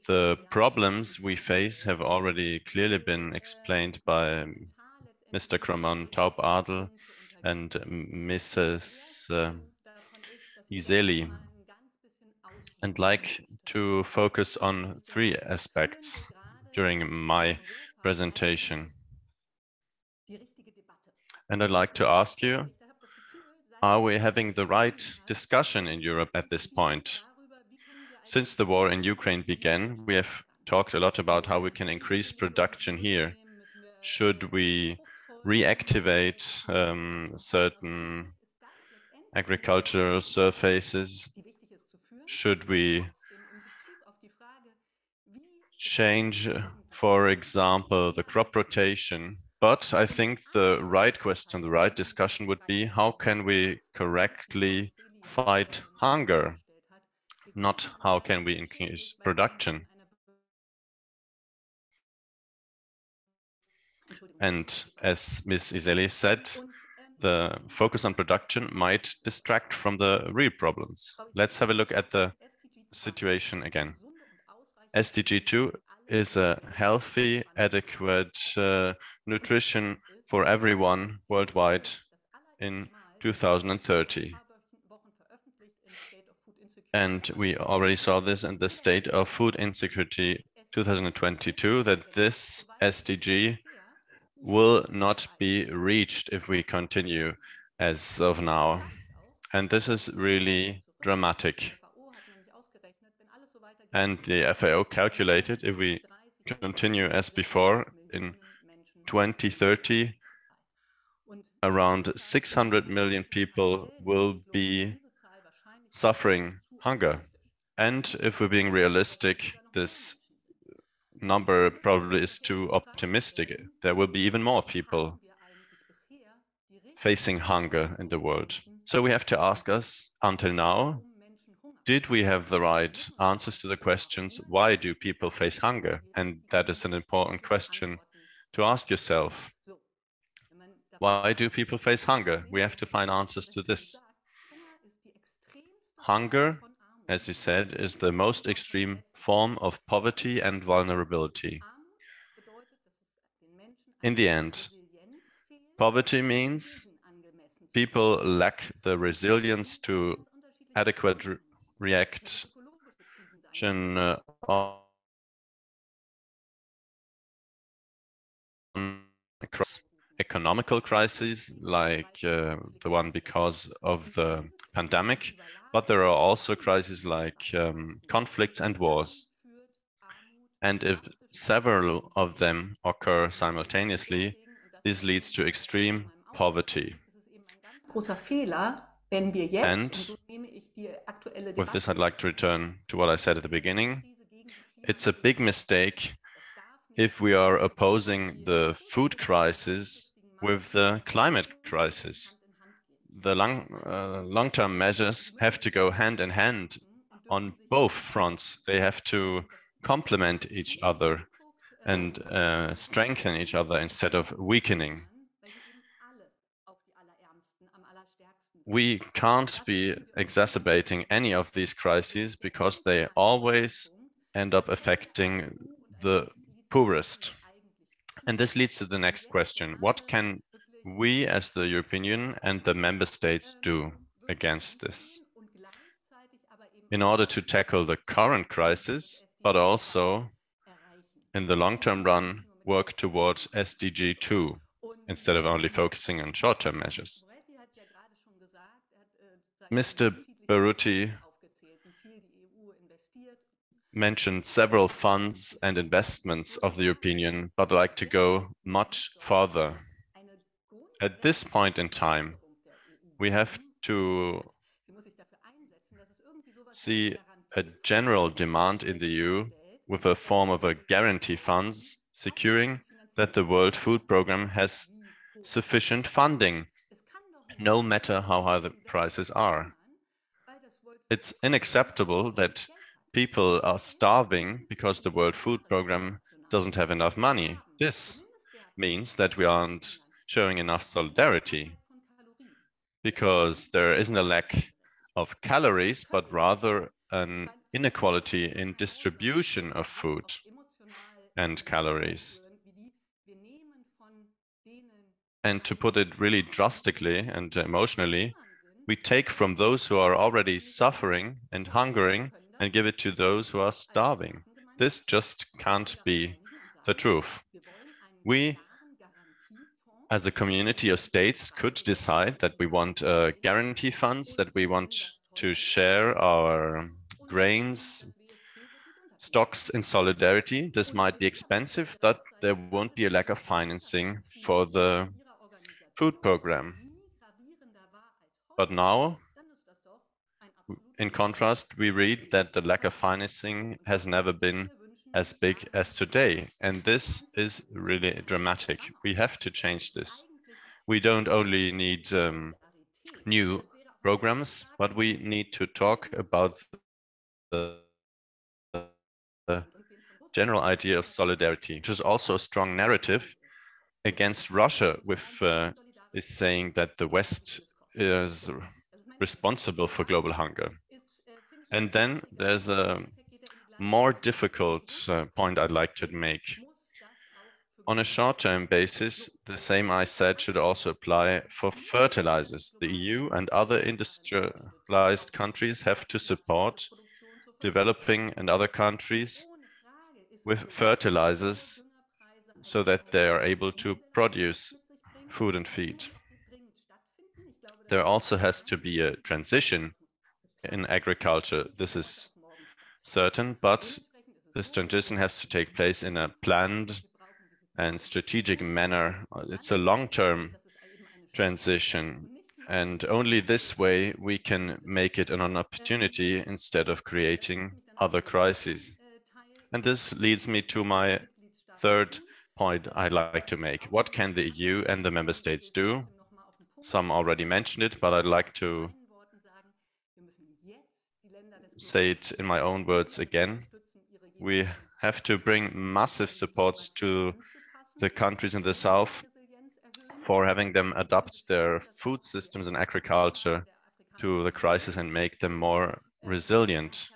The problems we face have already clearly been explained by Mr. Cramon-Taubadel and Mrs. Iseli. I'd like to focus on 3 aspects during my presentation. And I'd like to ask you, are we having the right discussion in Europe at this point? Since the war in Ukraine began, we have talked a lot about how we can increase production here. Should we reactivate certain agricultural surfaces? Should we change, for example, the crop rotation? But I think the right question, the right discussion would be, how can we correctly fight hunger? Not how can we increase production? And as Ms. Iseli said, the focus on production might distract from the real problems. Let's have a look at the situation again. SDG 2 is a healthy, adequate nutrition for everyone worldwide in 2030. And we already saw this in the State of Food Insecurity 2022, that this SDG will not be reached if we continue as of now. And this is really dramatic. And the FAO calculated if we continue as before, in 2030, around 600 million people will be suffering hunger. And if we're being realistic, this number probably is too optimistic. There will be even more people facing hunger in the world. So we have to ask us, until now, did we have the right answers to the questions, why do people face hunger? And that is an important question to ask yourself. Why do people face hunger? We have to find answers to this. Hunger, as he said, is the most extreme form of poverty and vulnerability. In the end, poverty means people lack the resilience to adequate reaction on economical crises like the one because of the pandemic, but there are also crises like conflicts and wars. And if several of them occur simultaneously, this leads to extreme poverty. And with this, I'd like to return to what I said at the beginning. It's a big mistake if we are opposing the food crisis with the climate crisis. The long-term measures have to go hand in hand on both fronts. They have to complement each other and strengthen each other instead of weakening. We can't be exacerbating any of these crises because they always end up affecting the poorest. And this leads to the next question. What can we as the European Union and the member states do against this in order to tackle the current crisis, but also in the long-term run work towards SDG 2 instead of only focusing on short-term measures? Mr. Berutti mentioned several funds and investments of the European Union, but I'd like to go much further. At this point in time, we have to see a general demand in the EU with a form of a guarantee funds securing that the World Food Programme has sufficient funding, no matter how high the prices are. It's unacceptable that people are starving because the World Food Programme doesn't have enough money. This means that we aren't showing enough solidarity because there isn't a lack of calories, but rather an inequality in distribution of food and calories. And to put it really drastically and emotionally, we take from those who are already suffering and hungering and give it to those who are starving. This just can't be the truth. We, as a community of states, could decide that we want guarantee funds, that we want to share our grains, stocks in solidarity. This might be expensive, but there won't be a lack of financing for the food program. But now, in contrast, we read that the lack of financing has never been as big as today. And this is really dramatic. We have to change this. We don't only need new programs, but we need to talk about the general idea of solidarity, which is also a strong narrative against Russia, with is saying that the West is responsible for global hunger. And then there's a more difficult point I'd like to make. On a short-term basis, the same I said should also apply for fertilizers. The EU and other industrialized countries have to support developing and other countries with fertilizers so that they are able to produce food and feed. There also has to be a transition in agriculture. This is certain, but this transition has to take place in a planned and strategic manner. It's a long-term transition, and only this way we can make it an opportunity instead of creating other crises. And this leads me to my third point I'd like to make. What can the EU and the member states do? Some already mentioned it, but I'd like to say it in my own words again. We have to bring massive supports to the countries in the south for having them adapt their food systems and agriculture to the crisis and make them more resilient.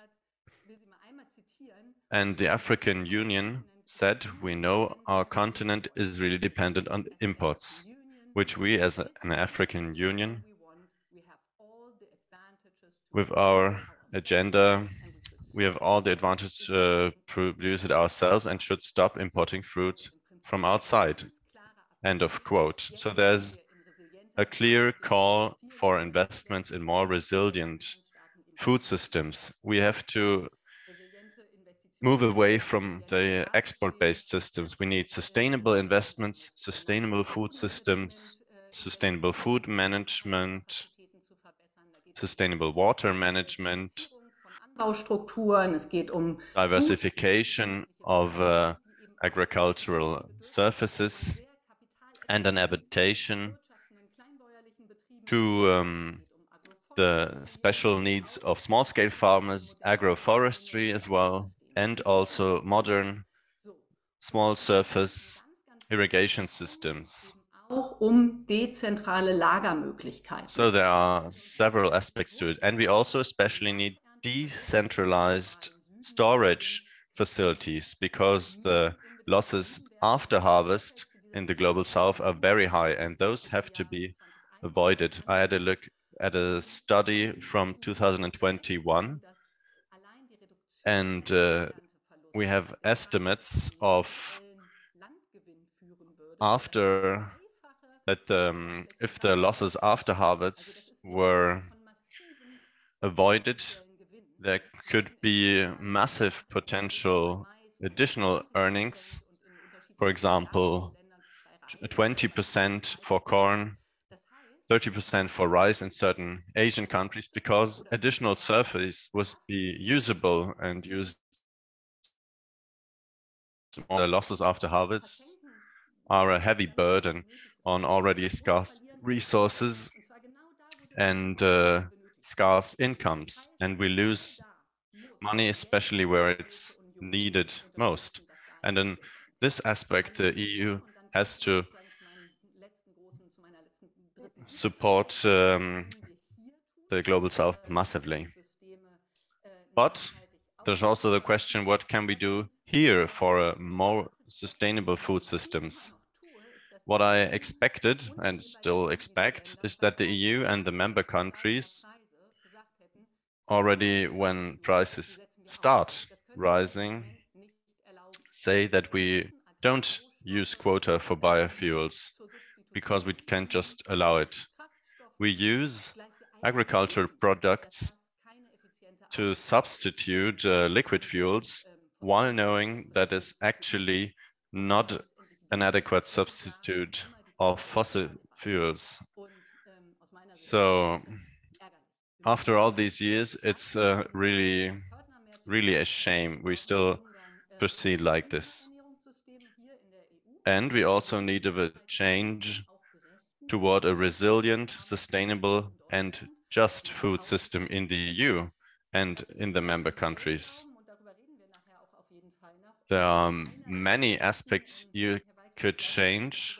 And the African Union said, we know our continent is really dependent on imports, which we as an African Union, with our agenda, we have all the advantage to produce it ourselves and should stop importing fruit from outside. End of quote. So there's a clear call for investments in more resilient food systems. We have to move away from the export-based systems. We need sustainable investments, sustainable food systems, sustainable food management, sustainable water management, diversification of agricultural surfaces, and an adaptation to the special needs of small-scale farmers, agroforestry as well, and also modern small surface irrigation systems. So there are several aspects to it, and we also especially need decentralized storage facilities because the losses after harvest in the global south are very high, and those have to be avoided. I had a look at a study from 2021, and we have estimates of after that if the losses after harvest were avoided, there could be massive potential additional earnings. For example, 20% for corn, 30% for rice in certain Asian countries, because additional surface would be usable and used. The losses after harvest are a heavy burden on already scarce resources and scarce incomes, and we lose money, especially where it's needed most. And in this aspect, the EU has to support the global south massively. But there's also the question, what can we do here for a more sustainable food systems? What I expected and still expect is that the EU and the member countries already when prices start rising say that we don't use quota for biofuels because we can't just allow it. We use agricultural products to substitute liquid fuels while knowing that is actually not an adequate substitute of fossil fuels. So after all these years, it's really a shame we still proceed like this. And we also need a change toward a resilient, sustainable, and just food system in the EU and in the member countries. There are many aspects you could change.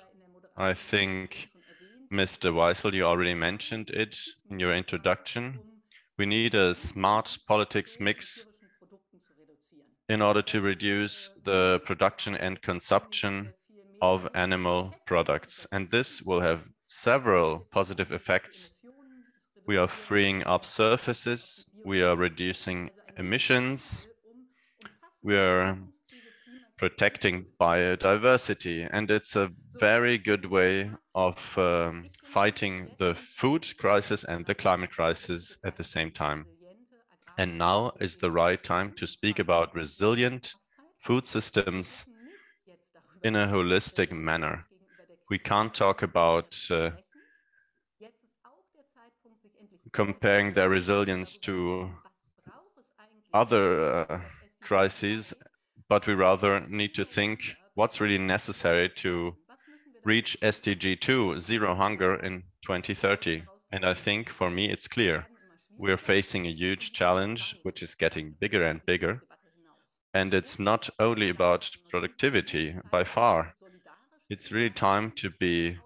I think, Mr. Weisel, you already mentioned it in your introduction. We need a smart politics mix in order to reduce the production and consumption of animal products. And this will have several positive effects. We are freeing up surfaces, we are reducing emissions, we are protecting biodiversity, and it's a very good way of fighting the food crisis and the climate crisis at the same time. And now is the right time to speak about resilient food systems in a holistic manner. We can't talk about comparing their resilience to other crises, but we rather need to think what's really necessary to reach SDG 2, zero hunger, in 2030. And I think for me, it's clear. We're facing a huge challenge, which is getting bigger and bigger. And it's not only about productivity, by far. It's really time to be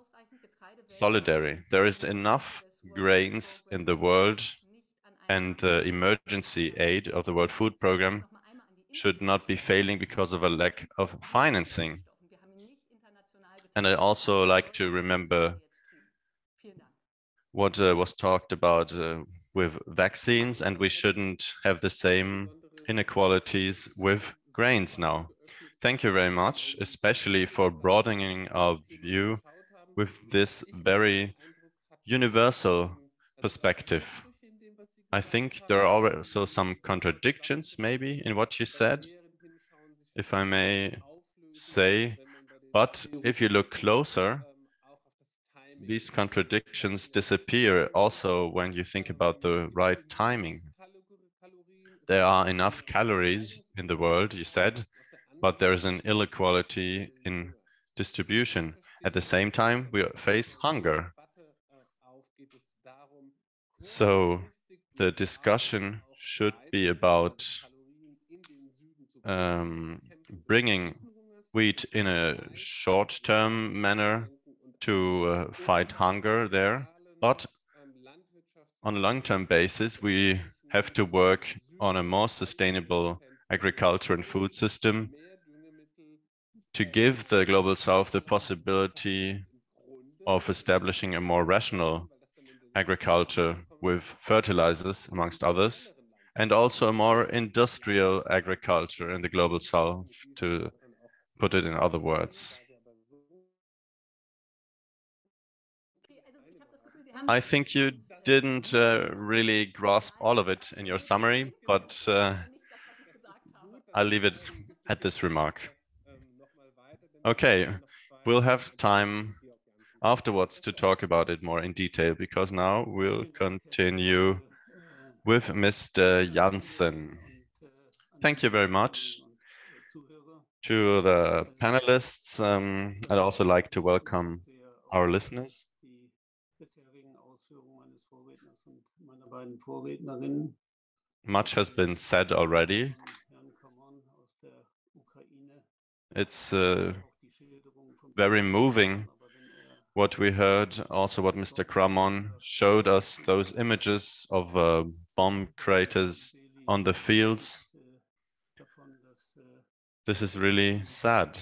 solidary. There is enough grains in the world, and the emergency aid of the World Food Programme should not be failing because of a lack of financing. And I also like to remember what was talked about with vaccines, and we shouldn't have the same inequalities with grains now. Thank you very much, especially for broadening our view with this very universal perspective. I think there are also some contradictions maybe in what you said, if I may say, but if you look closer, these contradictions disappear also when you think about the right timing. There are enough calories in the world, you said, but there is an inequality in distribution. At the same time, we face hunger. So the discussion should be about bringing wheat in a short-term manner to fight hunger there, but on a long-term basis, we have to work on a more sustainable agriculture and food system to give the Global South the possibility of establishing a more rational agriculture with fertilizers, amongst others, and also a more industrial agriculture in the Global South, to put it in other words. I think you didn't really grasp all of it in your summary, but I'll leave it at this remark. Okay, we'll have time afterwards to talk about it more in detail, because now we'll continue with Mr. Janßen. Thank you very much to the panelists. I'd also like to welcome our listeners. Much has been said already. It's very moving what we heard, also what Mr. Cramon showed us, those images of bomb craters on the fields. This is really sad.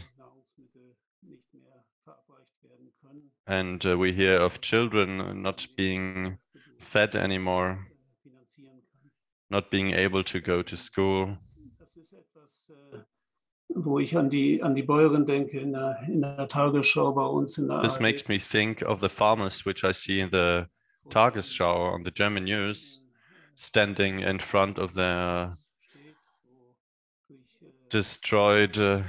And we hear of children not being fed anymore, not being able to go to school. This makes me think of the farmers which I see in the Tagesschau on the German news, standing in front of their destroyed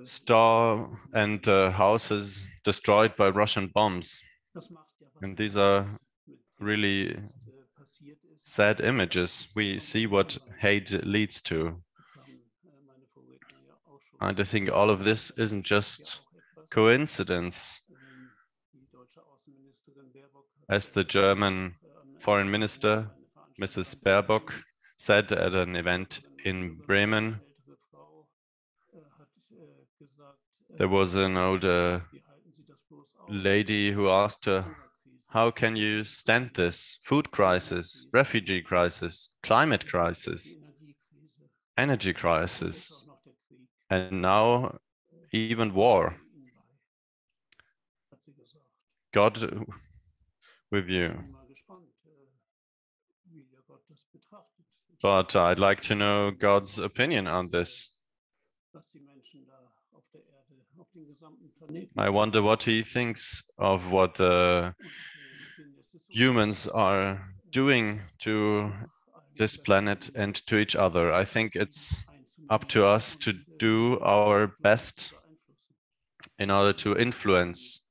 store and houses destroyed by Russian bombs. And these are really sad images. We see what hate leads to. And I think all of this isn't just coincidence. As the German foreign minister, Mrs. Baerbock, said at an event in Bremen, there was an older lady who asked her, how can you stand this food crisis, refugee crisis, climate crisis, energy crisis, and now even war? God with you. but I'd like to know God's opinion on this. I wonder what he thinks of what the humans are doing to this planet and to each other. I think it's up to us to do our best in order to influence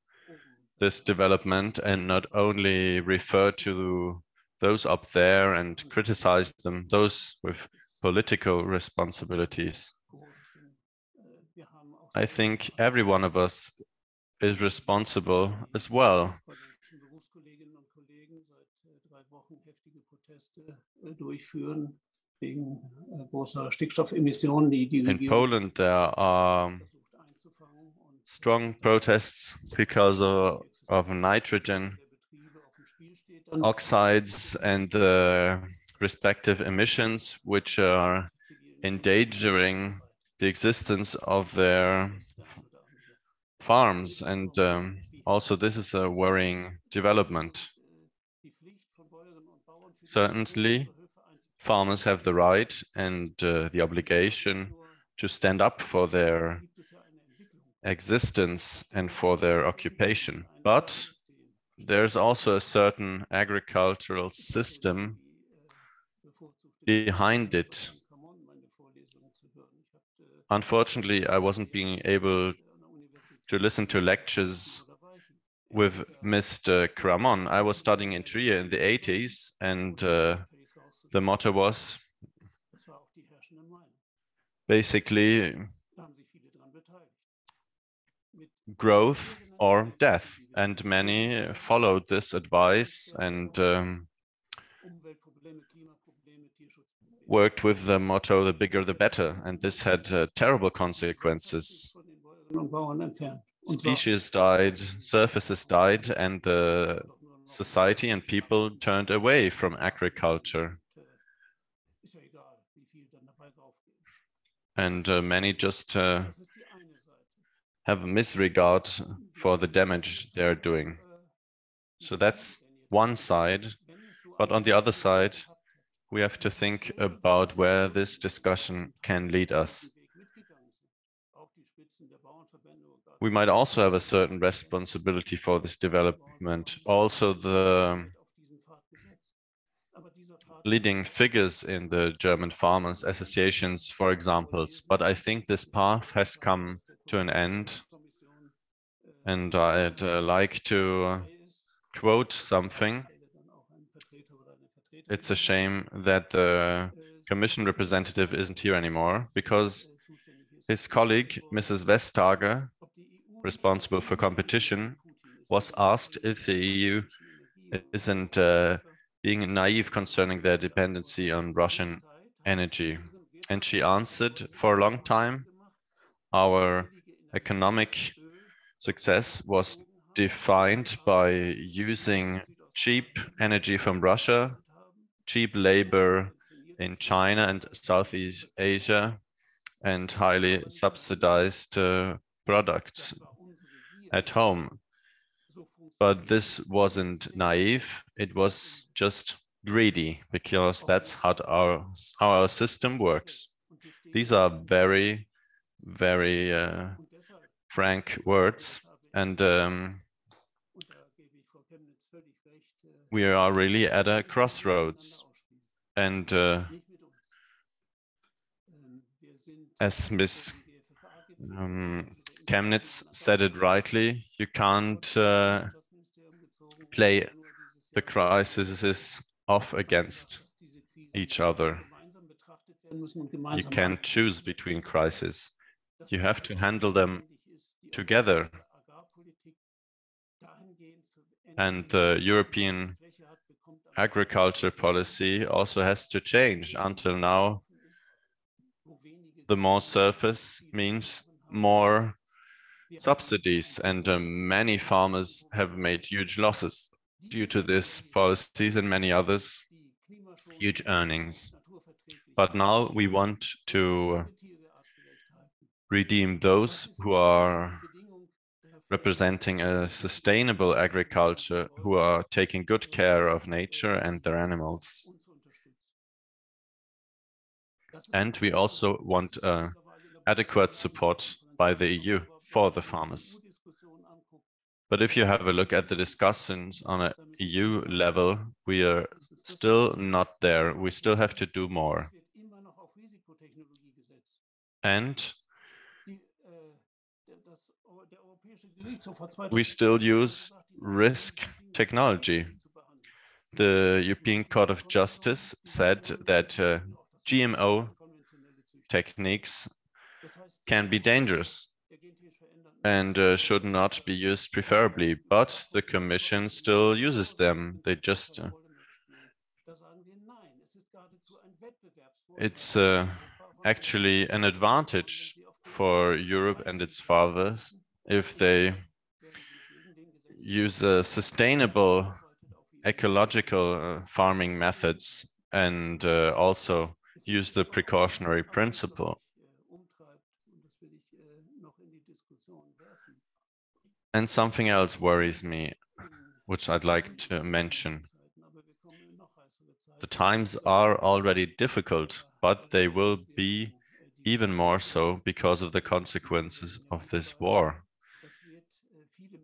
this development and not only refer to those up there and criticize them, those with political responsibilities. I think every one of us is responsible as well. In Poland, there are strong protests because of nitrogen oxides and the respective emissions, which are endangering the existence of their farms. And also this is a worrying development. Certainly, farmers have the right and the obligation to stand up for their existence and for their occupation. But there's also a certain agricultural system behind it. Unfortunately, I wasn't being able to listen to lectures with Mr. Cramon. I was studying in Trier in the 80s, and the motto was basically growth or death. And many followed this advice and worked with the motto, the bigger the better. And this had terrible consequences. Species died, surfaces died, and the society and people turned away from agriculture. And many just have a misregard for the damage they're doing. So that's one side. But on the other side, we have to think about where this discussion can lead us. We might also have a certain responsibility for this development. Also, the leading figures in the German farmers associations, for examples. But I think this path has come to an end. And I'd like to quote something. It's a shame that the Commission representative isn't here anymore, because his colleague, Mrs. Vestager, responsible for competition, was asked if the EU isn't being naive concerning their dependency on Russian energy. And she answered, for a long time, our economic success was defined by using cheap energy from Russia, cheap labor in China and Southeast Asia, and highly subsidized products at home. But this wasn't naive, it was just greedy, because that's how our system works. These are very, very frank words, and we are really at a crossroads. And as Ms. Chemnitz said it rightly, you can't play the crises off against each other. You can't choose between crises. You have to handle them together. And the European agriculture policy also has to change. Until now, the more surface means more subsidies, and many farmers have made huge losses due to this policies, and many others huge earnings. But now we want to redeem those who are representing a sustainable agriculture, who are taking good care of nature and their animals. And we also want adequate support by the EU for the farmers. But if you have a look at the discussions on an EU level, we are still not there. We still have to do more. And we still use risk technology. The European Court of Justice said that GMO techniques can be dangerous and should not be used preferably, but the Commission still uses them. They just it's actually an advantage for Europe and its farmers if they use sustainable ecological farming methods and also use the precautionary principle. And something else worries me, which I'd like to mention. The times are already difficult, but they will be even more so because of the consequences of this war.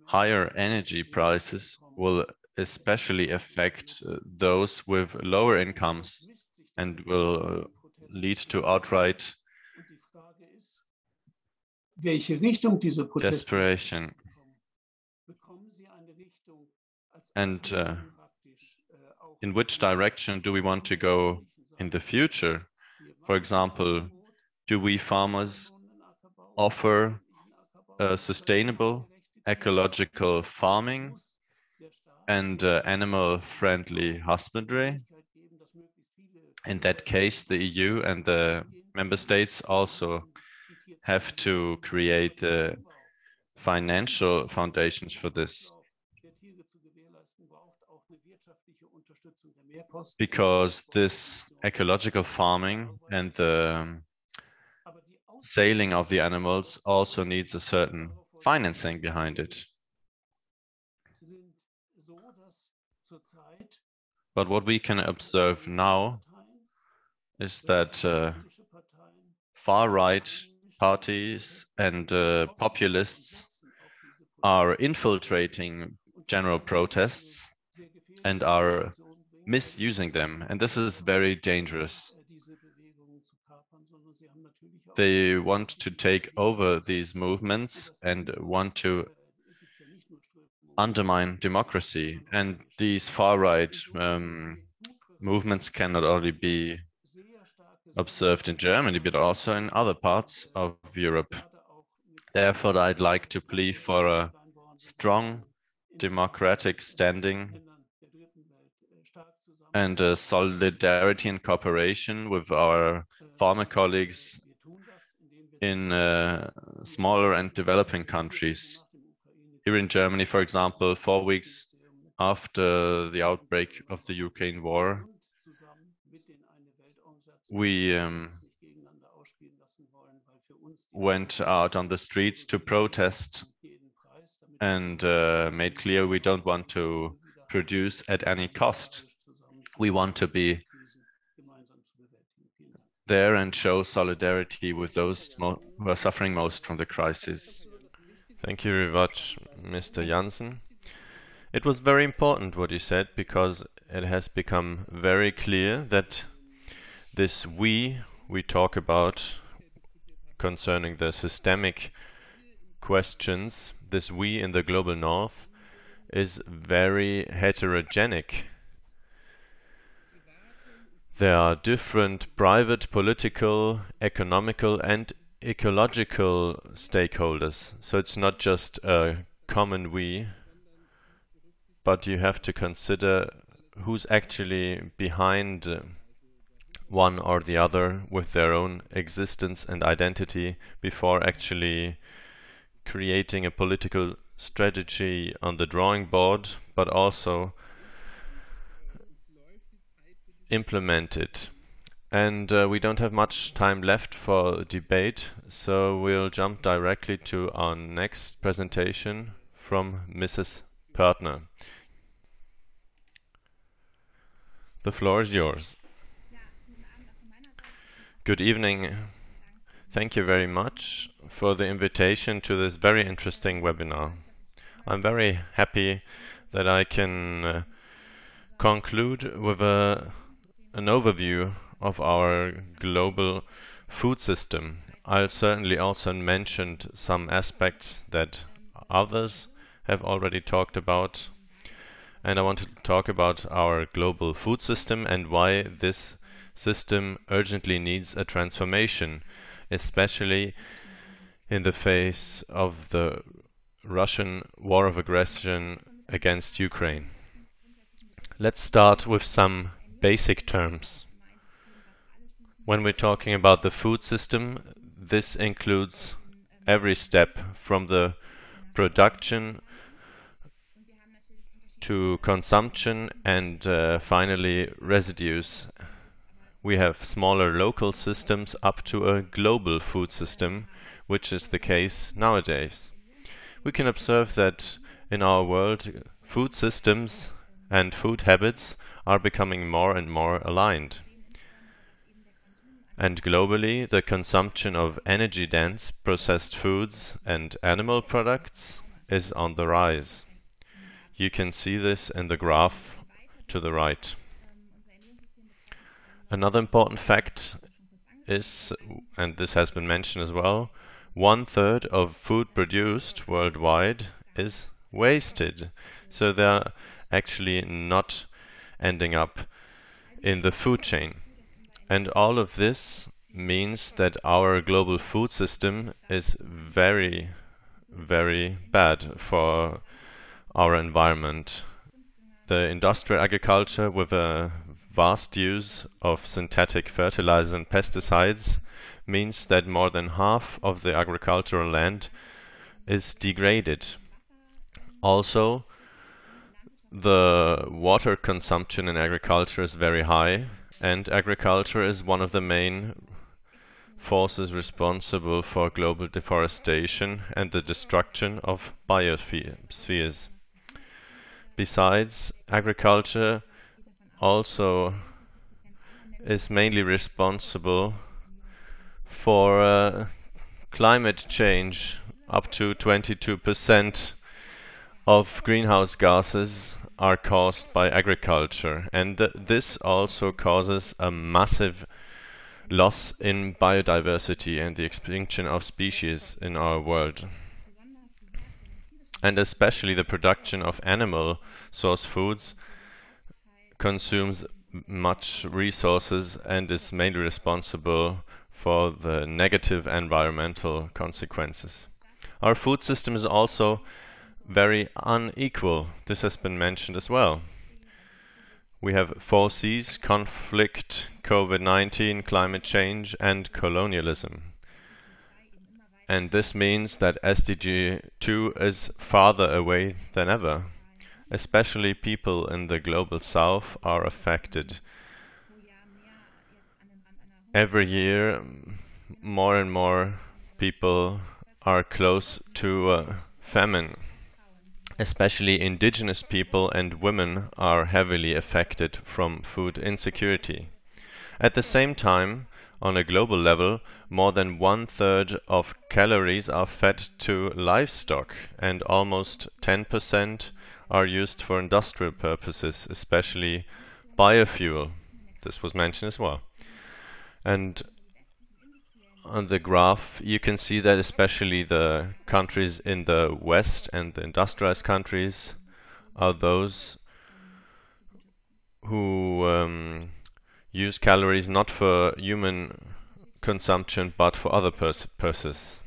Higher energy prices will especially affect those with lower incomes and will lead to outright desperation. And in which direction do we want to go in the future? For example, do we farmers offer sustainable ecological farming and animal-friendly husbandry? In that case, the EU and the member states also have to create the financial foundations for this, because this ecological farming and the sailing of the animals also needs a certain financing behind it. But what we can observe now is that far-right parties and populists are infiltrating general protests and are misusing them, and this is very dangerous. They want to take over these movements and want to undermine democracy, and these far-right movements can not only be observed in Germany, but also in other parts of Europe. Therefore, I'd like to plead for a strong democratic standing and solidarity and cooperation with our farmer colleagues in smaller and developing countries. Here in Germany, for example, 4 weeks after the outbreak of the Ukraine war, we went out on the streets to protest and made clear we don't want to produce at any cost. We want to be there and show solidarity with those who are suffering most from the crisis. Thank you very much, Mr. Janßen. It was very important what you said, because it has become very clear that this we talk about concerning the systemic questions, this we in the global north is very heterogenic. There are different private, political, economical and ecological stakeholders. So it's not just a common we, but you have to consider who's actually behind one or the other with their own existence and identity before actually creating a political strategy on the drawing board, but also implement it. And we don't have much time left for debate, so we'll jump directly to our next presentation from Mrs. Pörtner. The floor is yours. Good evening. Thank you very much for the invitation to this very interesting webinar. I'm very happy that I can conclude with an overview of our global food system. I'll certainly also mention some aspects that others have already talked about, and I want to talk about our global food system and why this system urgently needs a transformation, especially in the face of the Russian war of aggression against Ukraine. Let's start with some basic terms. When we're talking about the food system, this includes every step from the production to consumption and finally residues. We have smaller local systems up to a global food system, which is the case nowadays. We can observe that in our world, food systems and food habits are becoming more and more aligned. And globally, the consumption of energy-dense processed foods and animal products is on the rise. You can see this in the graph to the right. Another important fact is, and this has been mentioned as well, 1/3 of food produced worldwide is wasted. So they're actually not ending up in the food chain. And all of this means that our global food system is very, very bad for our environment. The industrial agriculture, with a vast use of synthetic fertilizers and pesticides, means that more than half of the agricultural land is degraded. Also, the water consumption in agriculture is very high, and agriculture is one of the main forces responsible for global deforestation and the destruction of biospheres. Besides, agriculture also is mainly responsible for climate change. Up to 22% of greenhouse gases are caused by agriculture, and this also causes a massive loss in biodiversity and the extinction of species in our world. And especially the production of animal source foods consumes much resources and is mainly responsible for the negative environmental consequences. Our food system is also very unequal. This has been mentioned as well. We have 4 Cs: conflict, COVID-19, climate change, and colonialism. And this means that SDG 2 is farther away than ever. Especially people in the global south are affected. Every year, more and more people are close to famine. Especially indigenous people and women are heavily affected from food insecurity. At the same time, on a global level, more than 1/3 of calories are fed to livestock, and almost 10% are used for industrial purposes, especially biofuel. This was mentioned as well. And on the graph, you can see that especially the countries in the West and the industrialized countries are those who use calories not for human consumption but for other purposes.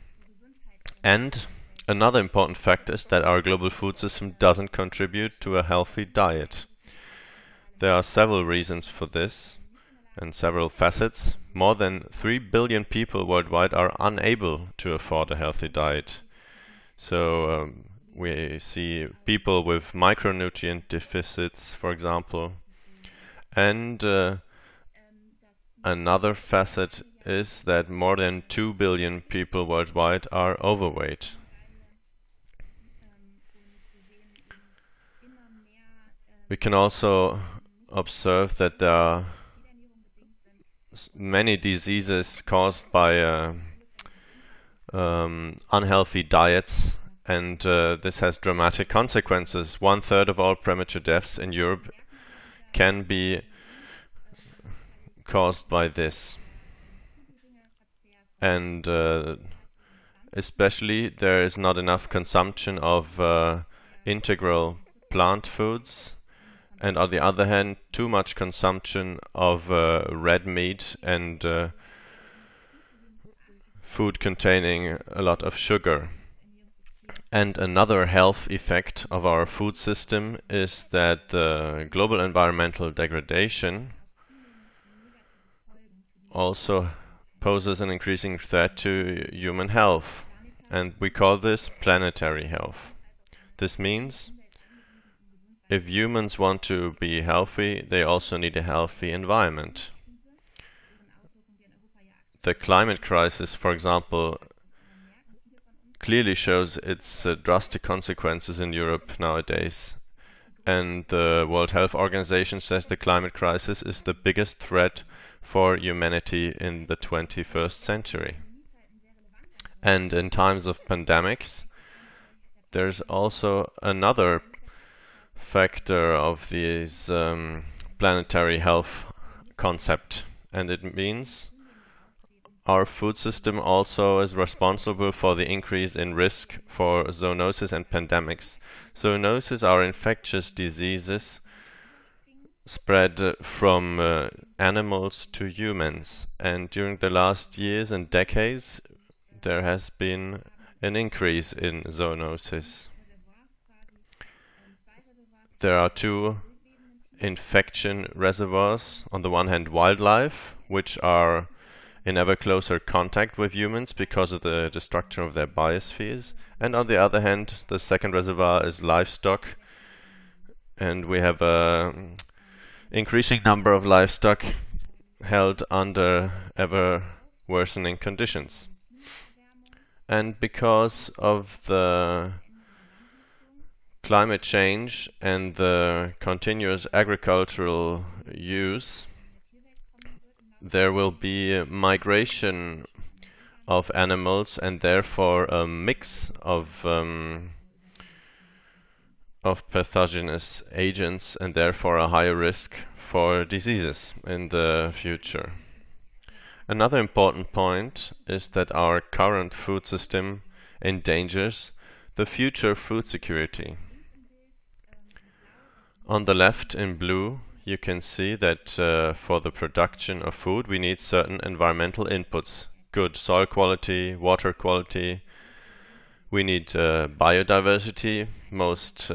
And another important fact is that our global food system doesn't contribute to a healthy diet. There are several reasons for this and several facets. More than 3 billion people worldwide are unable to afford a healthy diet. So we see people with micronutrient deficits, for example. And another facet is that more than 2 billion people worldwide are overweight. We can also observe that there are many diseases caused by unhealthy diets, and this has dramatic consequences. 1/3 of all premature deaths in Europe can be caused by this. And especially there is not enough consumption of integral plant foods, and on the other hand too much consumption of red meat and food containing a lot of sugar. And another health effect of our food system is that the global environmental degradation also poses an increasing threat to human health, and we call this planetary health. This means if humans want to be healthy, they also need a healthy environment. The climate crisis, for example, clearly shows its drastic consequences in Europe nowadays. And the World Health Organization says the climate crisis is the biggest threat for humanity in the 21st century. And in times of pandemics, there's also another factor of this planetary health concept, and it means our food system also is responsible for the increase in risk for zoonosis and pandemics. Zoonoses are infectious diseases spread from animals to humans, and during the last years and decades there has been an increase in zoonosis. There are two infection reservoirs. On the one hand, wildlife, which are in ever closer contact with humans because of the destruction of their biospheres, and on the other hand, the second reservoir is livestock, and we have a increasing number of livestock held under ever worsening conditions. And because of the climate change and the continuous agricultural use, there will be migration of animals and therefore a mix of pathogenous agents, and therefore a higher risk for diseases in the future. Another important point is that our current food system endangers the future food security. On the left in blue, you can see that for the production of food we need certain environmental inputs. Good soil quality, water quality. We need biodiversity. Most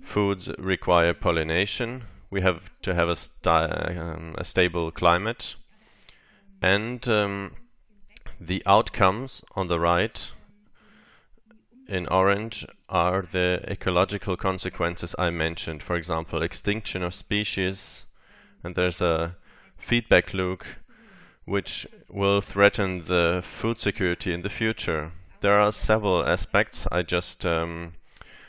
foods require pollination. We have to have a stable climate. And the outcomes on the right in orange are the ecological consequences I mentioned. For example, extinction of species, and there's a feedback loop which will threaten the food security in the future. There are several aspects. I just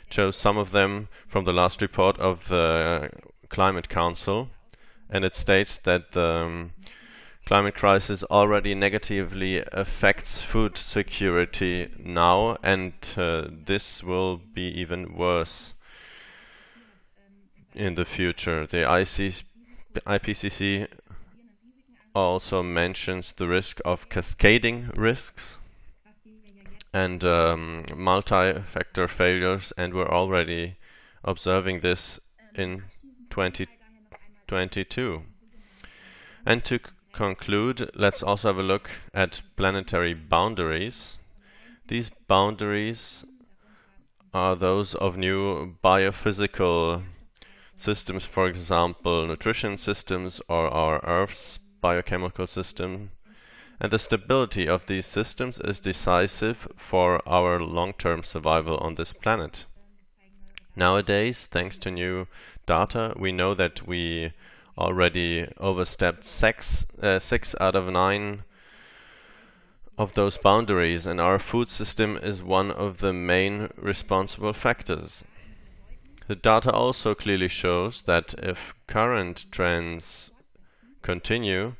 chose some of them from the last report of the Climate Council, and it states that the climate crisis already negatively affects food security now, and this will be even worse in the future. The IPCC also mentions the risk of cascading risks and multi-factor failures, and we're already observing this in 2022. And to conclude, let's also have a look at planetary boundaries. These boundaries are those of new biophysical systems, for example, nutrition systems or our Earth's biochemical system. And the stability of these systems is decisive for our long-term survival on this planet. Nowadays, thanks to new data, we know that we already overstepped 6 out of 9 of those boundaries, and our food system is one of the main responsible factors. The data also clearly shows that if current trends continue,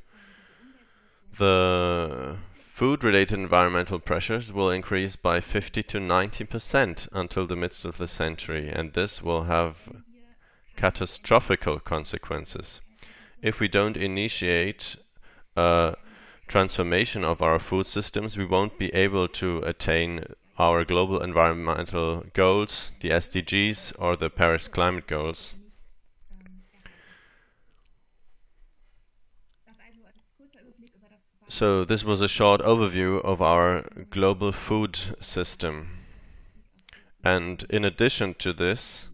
the food-related environmental pressures will increase by 50 to 90% until the midst of the century, and this will have catastrophic consequences. If we don't initiate a transformation of our food systems, we won't be able to attain our global environmental goals, the SDGs or the Paris climate goals. So this was a short overview of our global food system. And in addition to this,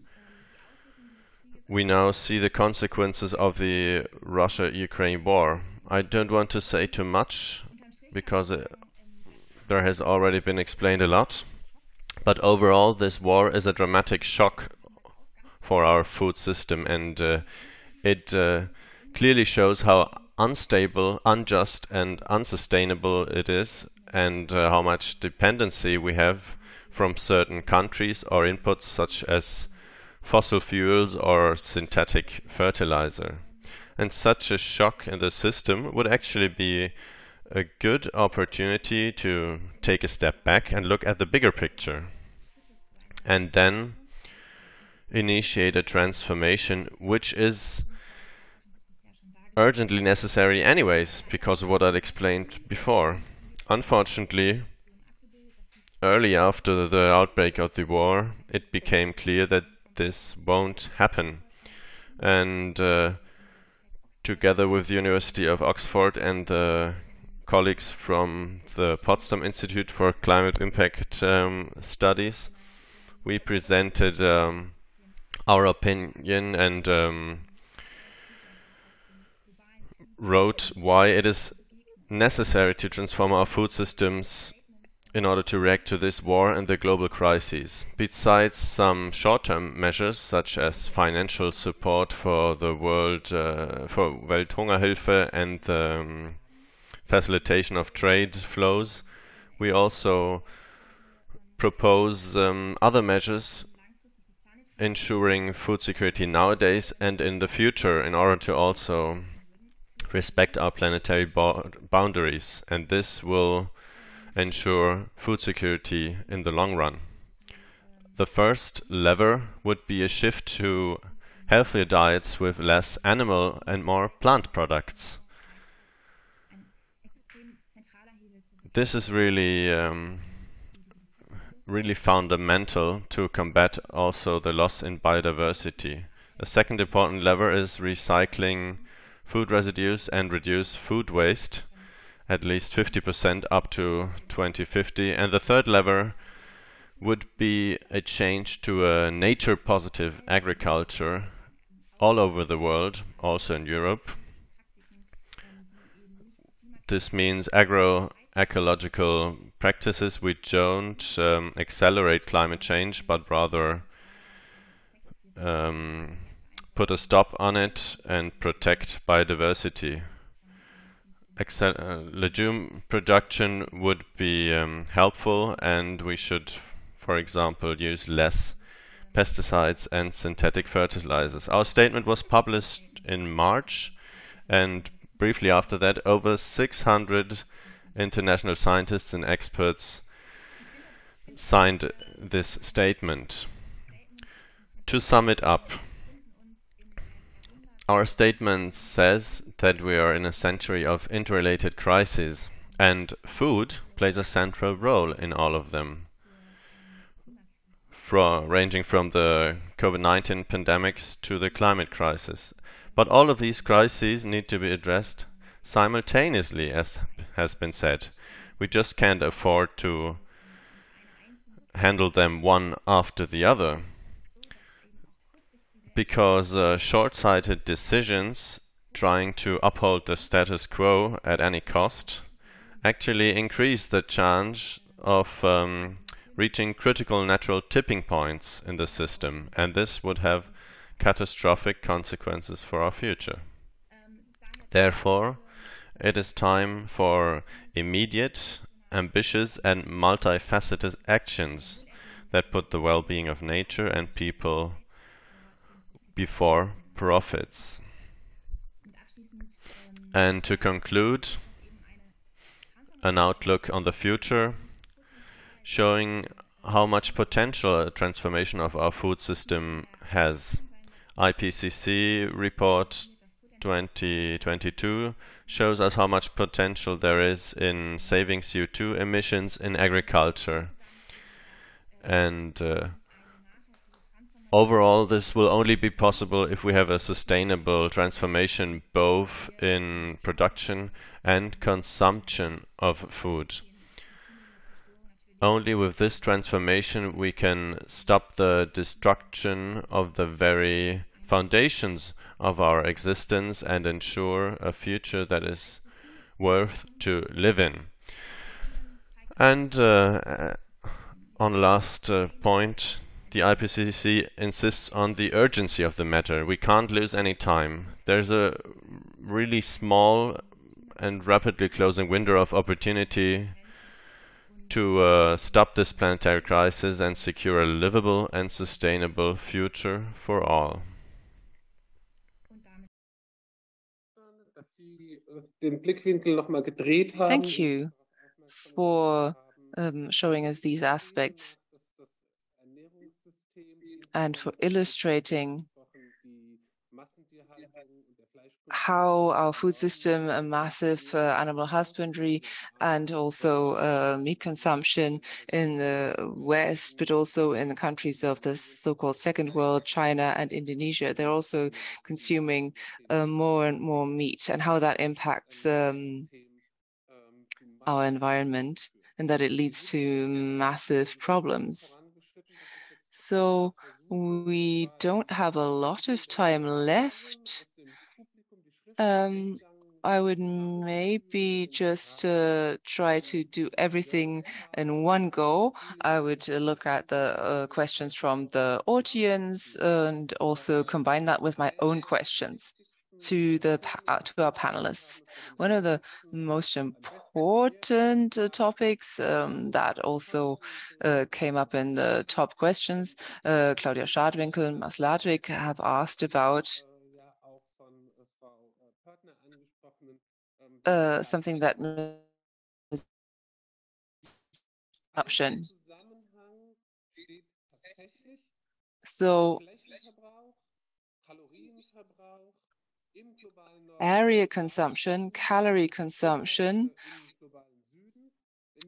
we now see the consequences of the Russia-Ukraine war. I don't want to say too much because there has already been explained a lot. But overall, this war is a dramatic shock for our food system, and it clearly shows how unstable, unjust, and unsustainable it is, and how much dependency we have from certain countries or inputs such as fossil fuels or synthetic fertilizer. And such a shock in the system would actually be a good opportunity to take a step back and look at the bigger picture, and then initiate a transformation which is urgently necessary anyways, because of what I'd explained before. Unfortunately, early after the outbreak of the war, it became clear that this won't happen. And together with the University of Oxford and the colleagues from the Potsdam Institute for Climate Impact Studies, we presented our opinion and wrote why it is necessary to transform our food systems in order to react to this war and the global crises. Besides some short-term measures such as financial support for the world, for Welthungerhilfe and the facilitation of trade flows, we also propose other measures ensuring food security nowadays and in the future in order to also respect our planetary boundaries, and this will ensure food security in the long run. The first lever would be a shift to healthier diets with less animal and more plant products. This is really fundamental to combat also the loss in biodiversity. A second important lever is recycling food residues and reduce food waste, at least 50% up to 2050. And the third lever would be a change to a nature-positive agriculture all over the world, also in Europe. This means agroecological practices which don't accelerate climate change, but rather put a stop on it and protect biodiversity. Legume production would be helpful, and we should, for example, use less pesticides and synthetic fertilizers. Our statement was published in March, and briefly after that, over 600 international scientists and experts signed this statement. To sum it up, our statement says that we are in a century of interrelated crises, and food plays a central role in all of them, ranging from the COVID-19 pandemics to the climate crisis. But all of these crises need to be addressed simultaneously, as has been said. We just can't afford to handle them one after the other, because short-sighted decisions trying to uphold the status quo at any cost actually increase the chance of reaching critical natural tipping points in the system, and this would have catastrophic consequences for our future. Therefore, it is time for immediate, ambitious and multifaceted actions that put the well-being of nature and people before profits. And to conclude, an outlook on the future, showing how much potential a transformation of our food system has. IPCC report 2022 shows us how much potential there is in saving CO2 emissions in agriculture. And overall, this will only be possible if we have a sustainable transformation both in production and consumption of food. Only with this transformation we can stop the destruction of the very foundations of our existence and ensure a future that is worth to live in. And on last point, the IPCC insists on the urgency of the matter. We can't lose any time. There's a really small and rapidly closing window of opportunity to stop this planetary crisis and secure a livable and sustainable future for all. Thank you for showing us these aspects and for illustrating how our food system, a massive animal husbandry, and also meat consumption in the West, but also in the countries of the so-called Second World, China and Indonesia, they're also consuming more and more meat, and how that impacts our environment, and that it leads to massive problems. So we don't have a lot of time left. I would maybe just try to do everything in one go. I would look at the questions from the audience and also combine that with my own questions to our panelists. One of the most important topics that also came up in the top questions, Claudia Schadwinkel and Mas Ladwig have asked about something that option. So area consumption, calorie consumption,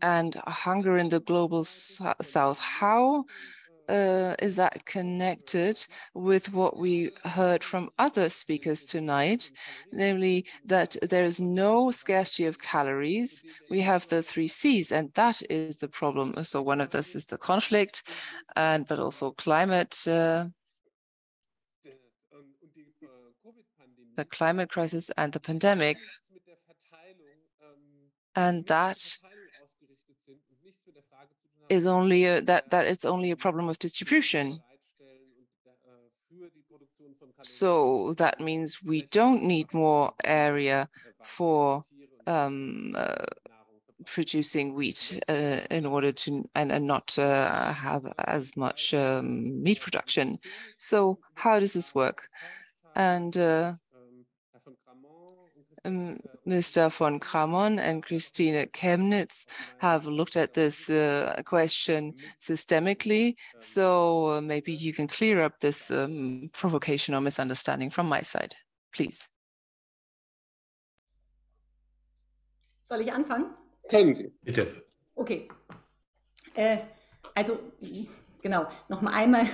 and hunger in the global south. How is that connected with what we heard from other speakers tonight, namely that there is no scarcity of calories? We have the 3 C's, and that is the problem. So one of this is the conflict, but also climate, the climate crisis and the pandemic, and that is only that it's only a problem of distribution. So that means we don't need more area for producing wheat in order to and not have as much meat production. So how does this work? And Mr. von Cramon and Christine Chemnitz have looked at this question systemically. So maybe you can clear up this provocation or misunderstanding from my side, please. Soll ich anfangen? Können Sie. Bitte. Okay. Also, genau, nochmal einmal,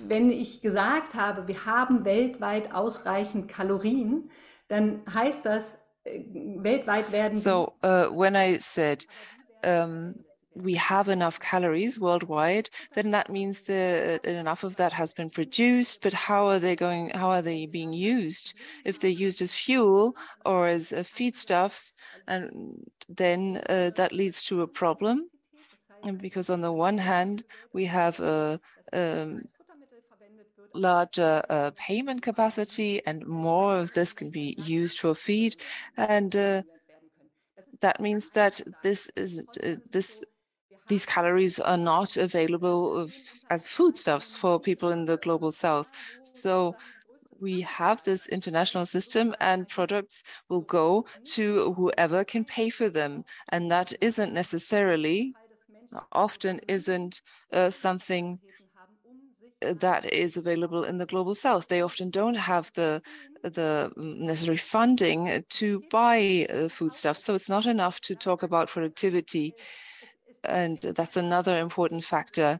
wenn ich gesagt habe, wir haben weltweit ausreichend Kalorien, dann heißt das, weltweit werden... So, when I said we have enough calories worldwide, then that means that enough of that has been produced, but how are they being used? If they're used as fuel or as feedstuffs, and then that leads to a problem. And because on the one hand, we have a larger payment capacity, and more of this can be used for feed, and that means that these calories are not available as foodstuffs for people in the global south. So we have this international system and products will go to whoever can pay for them. And that isn't necessarily, often isn't something that is available in the global south. They often don't have the necessary funding to buy foodstuffs. So it's not enough to talk about productivity. And that's another important factor.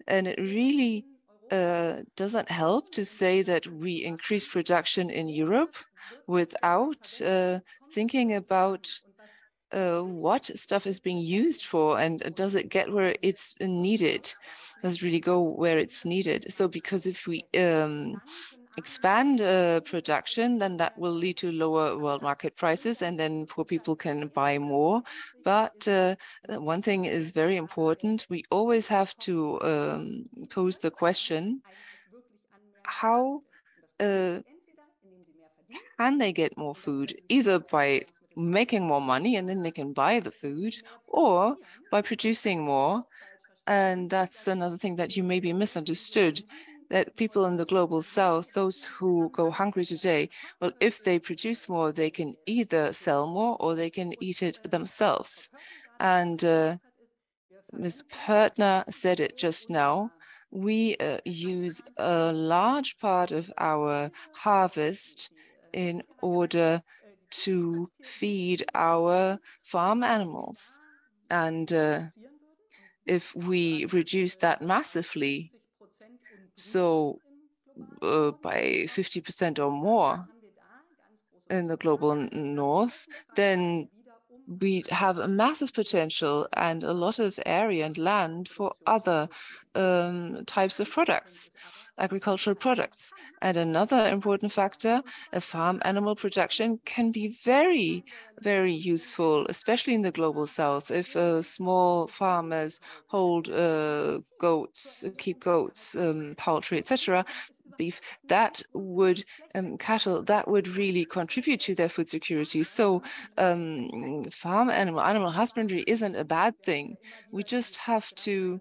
And it really doesn't help to say that we increase production in Europe without thinking about what stuff is being used for and does it get where it's needed? Does it really go where it's needed? So because if we expand production, then that will lead to lower world market prices and then poor people can buy more. But one thing is very important. We always have to pose the question, how can they get more food? Either by making more money and then they can buy the food, or by producing more. And that's another thing that you maybe misunderstood, that people in the global south, those who go hungry today, well, if they produce more, they can either sell more or they can eat it themselves. And Ms. Pörtner said it just now, we use a large part of our harvest in order to feed our farm animals. And if we reduce that massively, so by 50% or more in the global north, then we have a massive potential and a lot of area and land for other types of products, agricultural products. And another important factor, a farm animal production can be very, very useful, especially in the global south. If small farmers hold goats, keep goats, poultry, etc., beef, that would cattle, that would really contribute to their food security. So farm animal husbandry isn't a bad thing. We just have to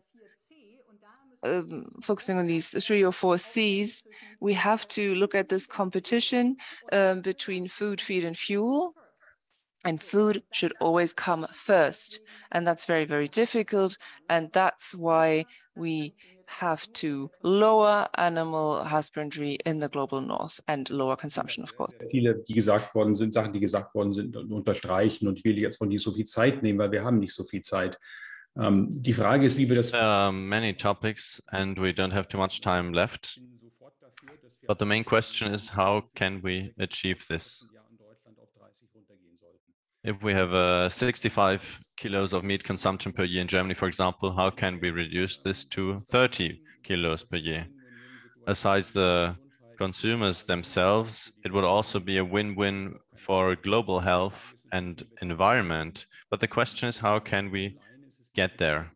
focusing on these 3 or 4 C's, we have to look at this competition between food, feed, and fuel. And food should always come first. And that's very, very difficult. And that's why we have to lower animal husbandry in the global north and lower consumption, of course. Viele, die gesagt worden sind, Sachen, die gesagt worden sind, unterstreichen. Und ich will jetzt von nicht so viel Zeit nehmen, weil wir haben nicht so viel Zeit. Die Frage ist, wie wir das... There are many topics and we don't have too much time left. But the main question is, how can we achieve this? If we have 65 kilos of meat consumption per year in Germany, for example, how can we reduce this to 30 kilos per year? Besides the consumers themselves, it would also be a win-win for global health and environment. But the question is, how can we get there?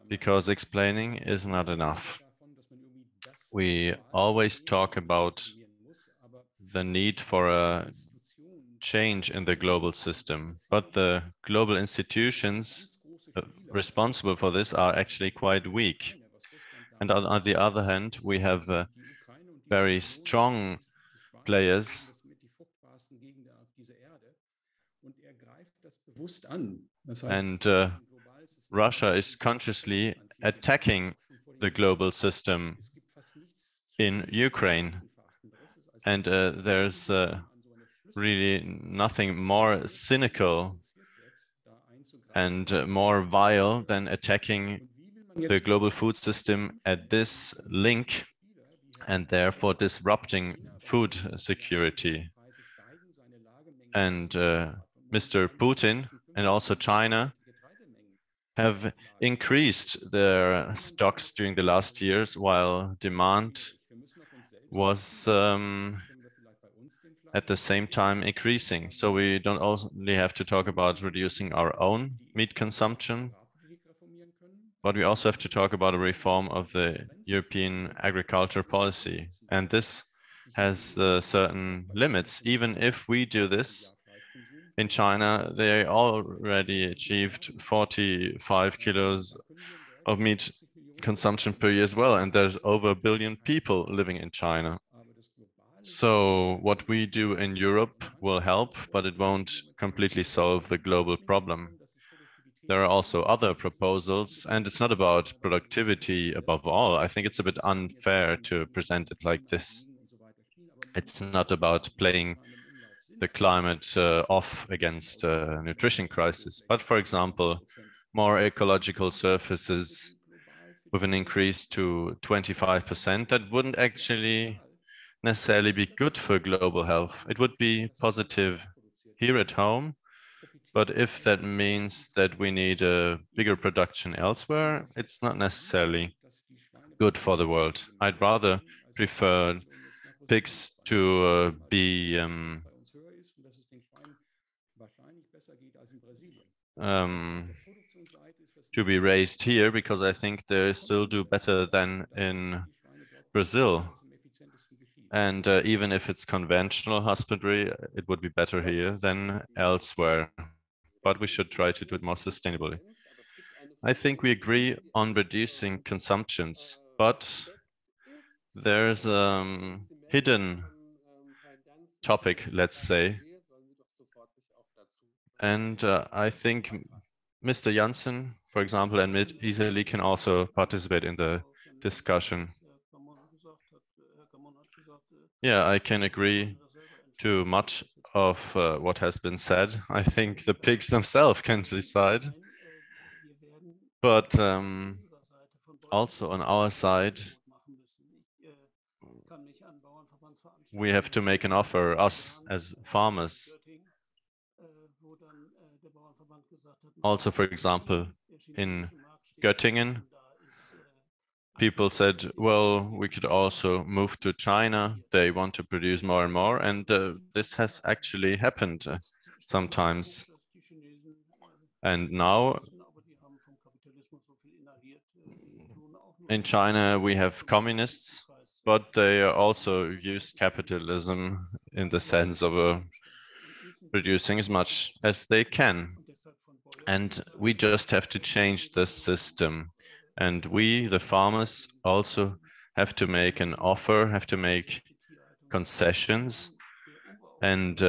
Because explaining is not enough. We always talk about the need for a change in the global system, but the global institutions responsible for this are actually quite weak. And on the other hand, we have very strong players. And Russia is consciously attacking the global system in Ukraine. And there's really nothing more cynical and more vile than attacking the global food system at this link and therefore disrupting food security. And Mr. Putin and also China have increased their stocks during the last years while demand was at the same time increasing. So we don't only have to talk about reducing our own meat consumption, but we also have to talk about a reform of the European agriculture policy. And this has certain limits. Even if we do this, in China, they already achieved 45 kilos of meat consumption per year as well. And there's over 1 billion people living in China. So what we do in Europe will help, but it won't completely solve the global problem. There are also other proposals, and it's not about productivity above all. I think it's a bit unfair to present it like this. It's not about playing the climate off against a nutrition crisis, but for example, more ecological surfaces with an increase to 25%, that wouldn't actually necessarily be good for global health. It would be positive here at home, but if that means that we need a bigger production elsewhere, it's not necessarily good for the world. I'd rather prefer pigs to be raised here, because I think they still do better than in Brazil. And even if it's conventional husbandry, it would be better here than elsewhere. But we should try to do it more sustainably. I think we agree on reducing consumptions, but there's a hidden topic, let's say. And I think Mr. Janßen, for example, and Ms. Iseli can also participate in the discussion. Yeah, I can agree to much of what has been said. I think the pigs themselves can decide. But also on our side, we have to make an offer, us as farmers. Also, for example, in Göttingen, people said, well, we could also move to China. They want to produce more and more. And this has actually happened sometimes. And now in China, we have communists, but they also use capitalism in the sense of producing as much as they can. And we just have to change the system. And we, the farmers, also have to make an offer, have to make concessions and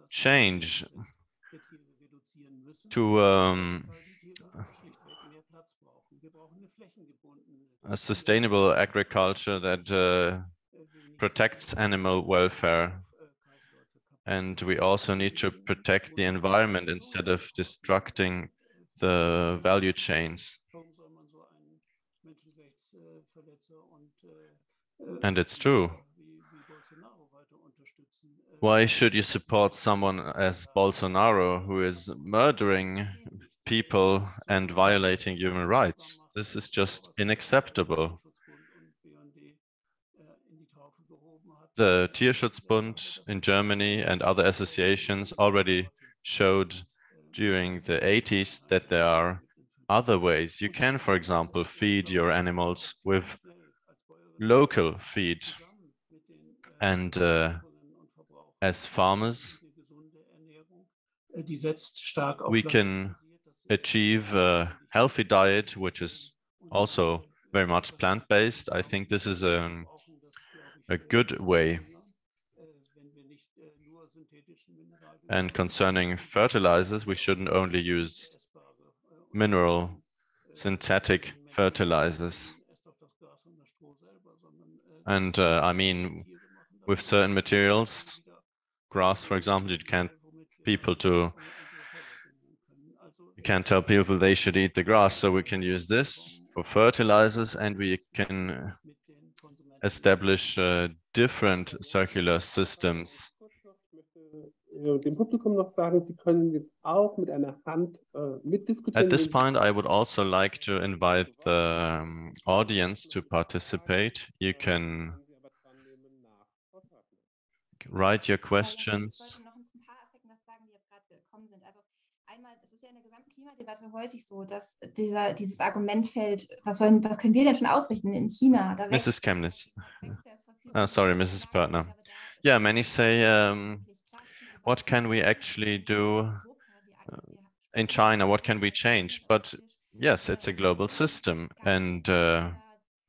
change to a sustainable agriculture that protects animal welfare. And we also need to protect the environment instead of destructing the value chains. And it's true. Why should you support someone as Bolsonaro, who is murdering people and violating human rights? This is just unacceptable. The Tierschutzbund in Germany and other associations already showed during the 80s that there are other ways. You can, for example, feed your animals with local feed. And as farmers, we can achieve a healthy diet, which is also very much plant-based. I think this is a good way. And concerning fertilizers, we shouldn't only use mineral synthetic fertilizers. And I mean, with certain materials, grass, for example, you can't tell people they should eat the grass. So we can use this for fertilizers, and we can establish different circular systems. At this point, I would also like to invite the audience to participate. You can write your questions. Einmal, es ist ja in der gesamten Klimadebatte häufig so, dass dieses Argument fällt, was können wir denn schon ausrichten in China? Da Mrs. Chemnitz. Sorry, Mrs. Pörtner. Yeah, many say, what can we actually do in China? What can we change? But yes, it's a global system, and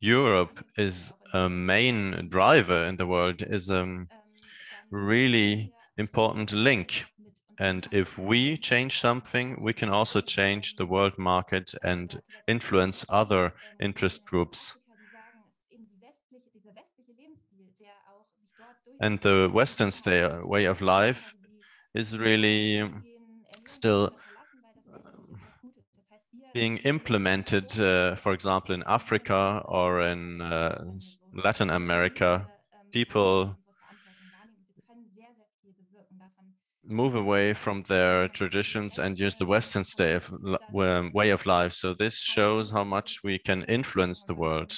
Europe is a main driver in the world, is a really important link. And if we change something, we can also change the world market and influence other interest groups. And the Western way of life is really still being implemented, for example, in Africa or in Latin America. People move away from their traditions and use the Western way of life. So this shows how much we can influence the world.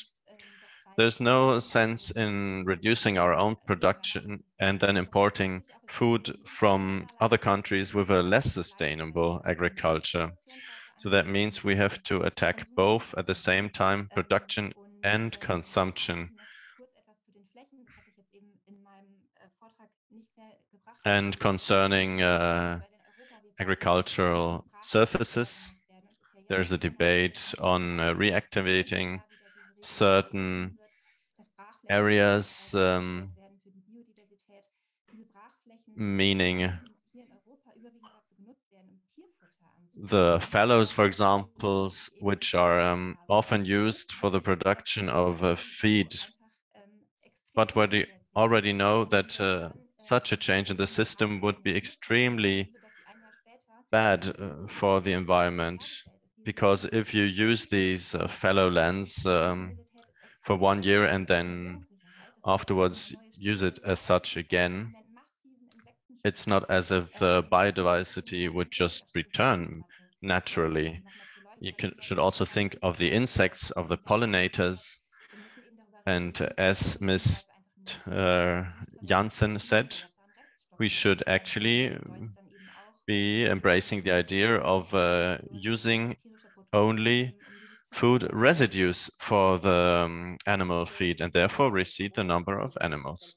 There's no sense in reducing our own production and then importing food from other countries with a less sustainable agriculture. So that means we have to attack both at the same time, production and consumption. And concerning agricultural surfaces, there's a debate on reactivating certain areas, meaning the fallows, for example, which are often used for the production of feed. But we already know that such a change in the system would be extremely bad for the environment, because if you use these fallow lands for 1 year and then afterwards use it as such again, it's not as if the biodiversity would just return naturally. You should also think of the insects, of the pollinators. And as Ms. Janßen said, we should actually be embracing the idea of using only food residues for the animal feed, and therefore reduce the number of animals.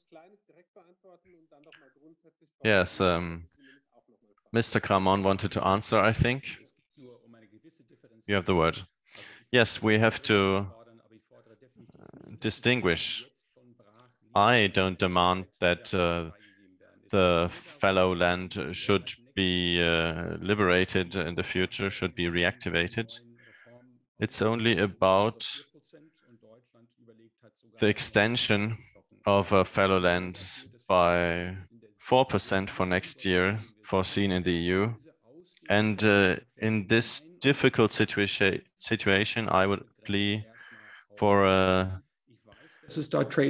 Yes, Mr. Cramon wanted to answer, I think. You have the word. Yes, we have to distinguish. I don't demand that the fallow land should be liberated in the future, should be reactivated. It's only about the extension of fallow land by 4% for next year, foreseen in the EU. And in this difficult situation, I would plea for a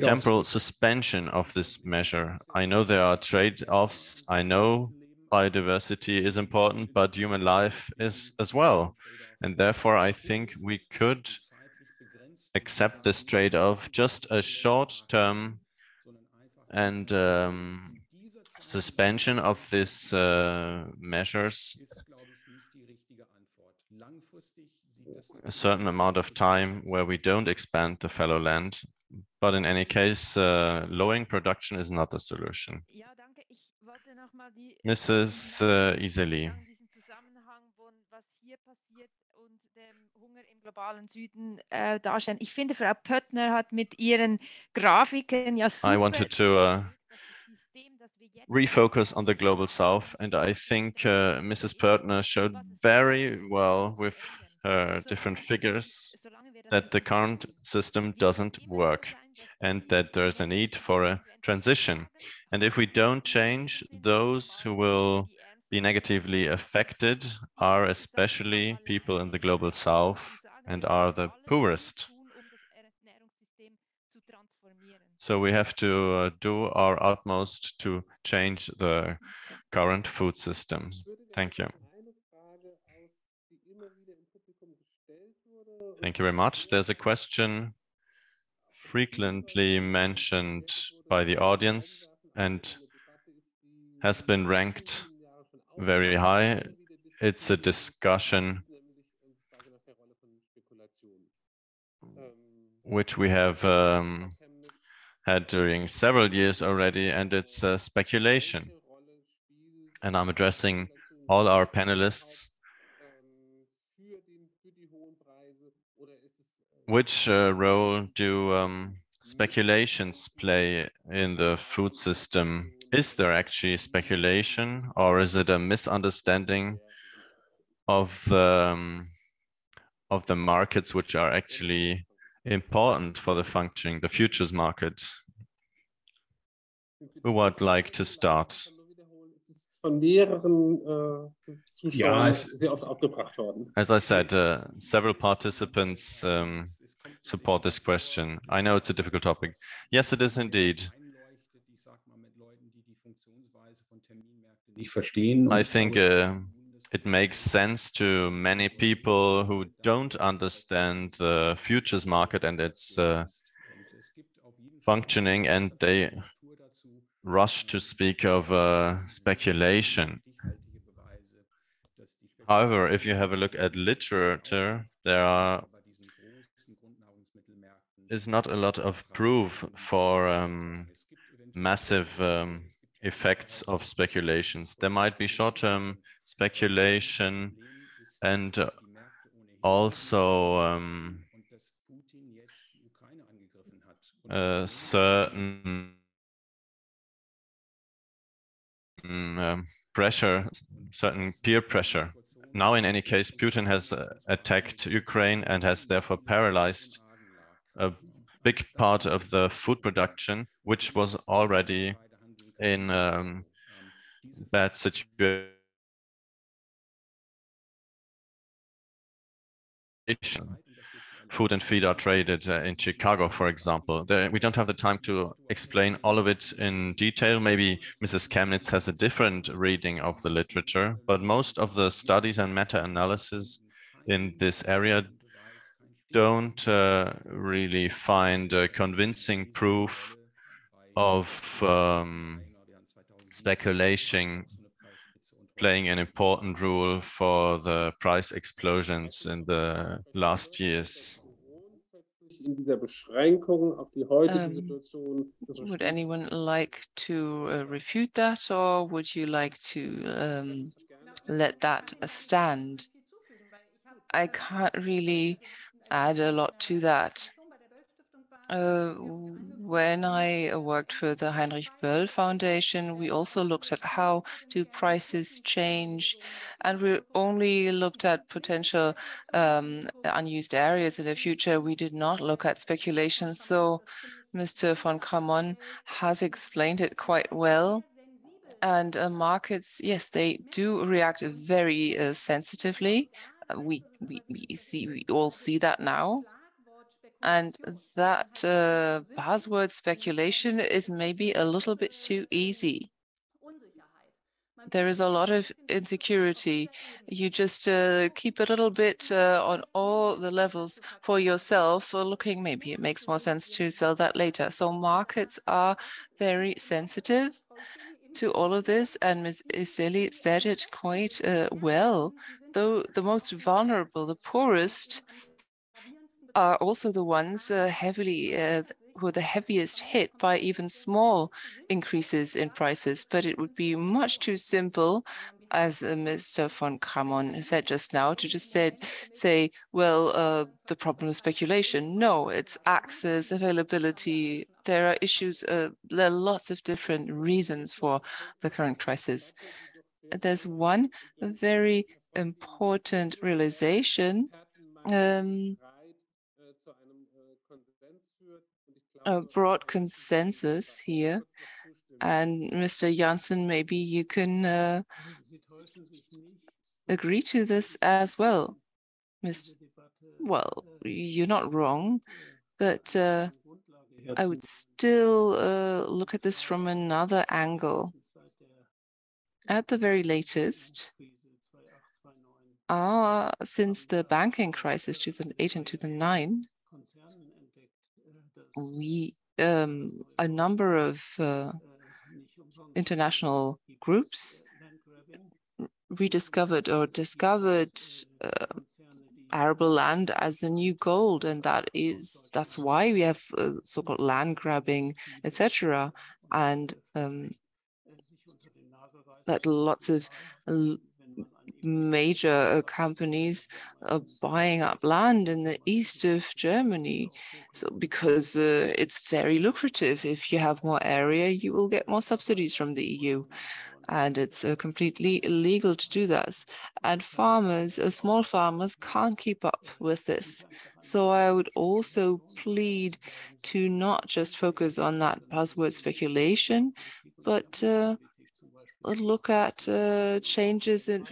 temporal suspension of this measure. I know there are trade-offs. I know biodiversity is important, but human life is as well. And therefore, I think we could accept this trade-off, just a short-term and suspension of these measures, a certain amount of time where we don't expand the fallow land. But in any case, lowering production is not the solution. Mrs. Iseli. Ich finde, Frau Pörtner hat mit ihren Grafiken ja super. I wanted to refocus on the global south, and I think Mrs. Pörtner showed very well with her different figures that the current system doesn't work and that there's a need for a transition. And if we don't change, those who will be negatively affected are especially people in the global south and are the poorest. So we have to do our utmost to change the current food system. Thank you. Thank you very much. There's a question frequently mentioned by the audience and has been ranked very high. It's a discussion which we have had during several years already, and it's speculation. And I'm addressing all our panelists. Which role do speculations play in the food system? Is there actually speculation, or is it a misunderstanding of the markets which are actually important for the functioning, the futures market? Who would like to start? Von mehreren Zuschauern sehr oft aufgebracht worden. As I said, several participants support this question. I know it's a difficult topic. Yes, it is indeed. I think it makes sense to many people who don't understand the futures market and its functioning, and they rush to speak of speculation. However, if you have a look at literature, there is not a lot of proof for massive effects of speculations. There might be short-term speculation and also certain pressure, certain peer pressure. Now, in any case, Putin has attacked Ukraine and has therefore paralyzed a big part of the food production, which was already in bad situation. Food and feed are traded in Chicago, for example. We don't have the time to explain all of it in detail. Maybe Mrs. Chemnitz has a different reading of the literature, but most of the studies and meta-analysis in this area don't really find convincing proof of speculation playing an important role for the price explosions in the last years. Would anyone like to refute that, or would you like to let that stand? I can't really add a lot to that. When I worked for the Heinrich Böll Foundation, we also looked at how do prices change, and we only looked at potential unused areas in the future. We did not look at speculation. So Mr. von Cramon has explained it quite well. And markets, yes, they do react very sensitively. We all see that now. And that buzzword speculation is maybe a little bit too easy. There is a lot of insecurity. You just keep a little bit on all the levels for yourself, or looking, maybe it makes more sense to sell that later. So markets are very sensitive to all of this, and Ms. Iseli said it quite well. Though the most vulnerable, the poorest, are also the ones who are the heaviest hit by even small increases in prices. But it would be much too simple, as Mr. von Cramon said just now, to just say, well, the problem of speculation. No, it's access, availability. There are issues, there are lots of different reasons for the current crisis. There's one very important realization, a broad consensus here. And Mr. Janßen, maybe you can agree to this as well. Well, you're not wrong, but I would still look at this from another angle. At the very latest, since the banking crisis 2008 and 2009, a number of international groups rediscovered or discovered arable land as the new gold, and that's why we have so-called land grabbing, etc., and that lots of major companies buying up land in the east of Germany. So because it's very lucrative. If you have more area, you will get more subsidies from the EU. And it's completely illegal to do that. And farmers, small farmers, can't keep up with this. So I would also plead to not just focus on that buzzword speculation, but look at potential changes in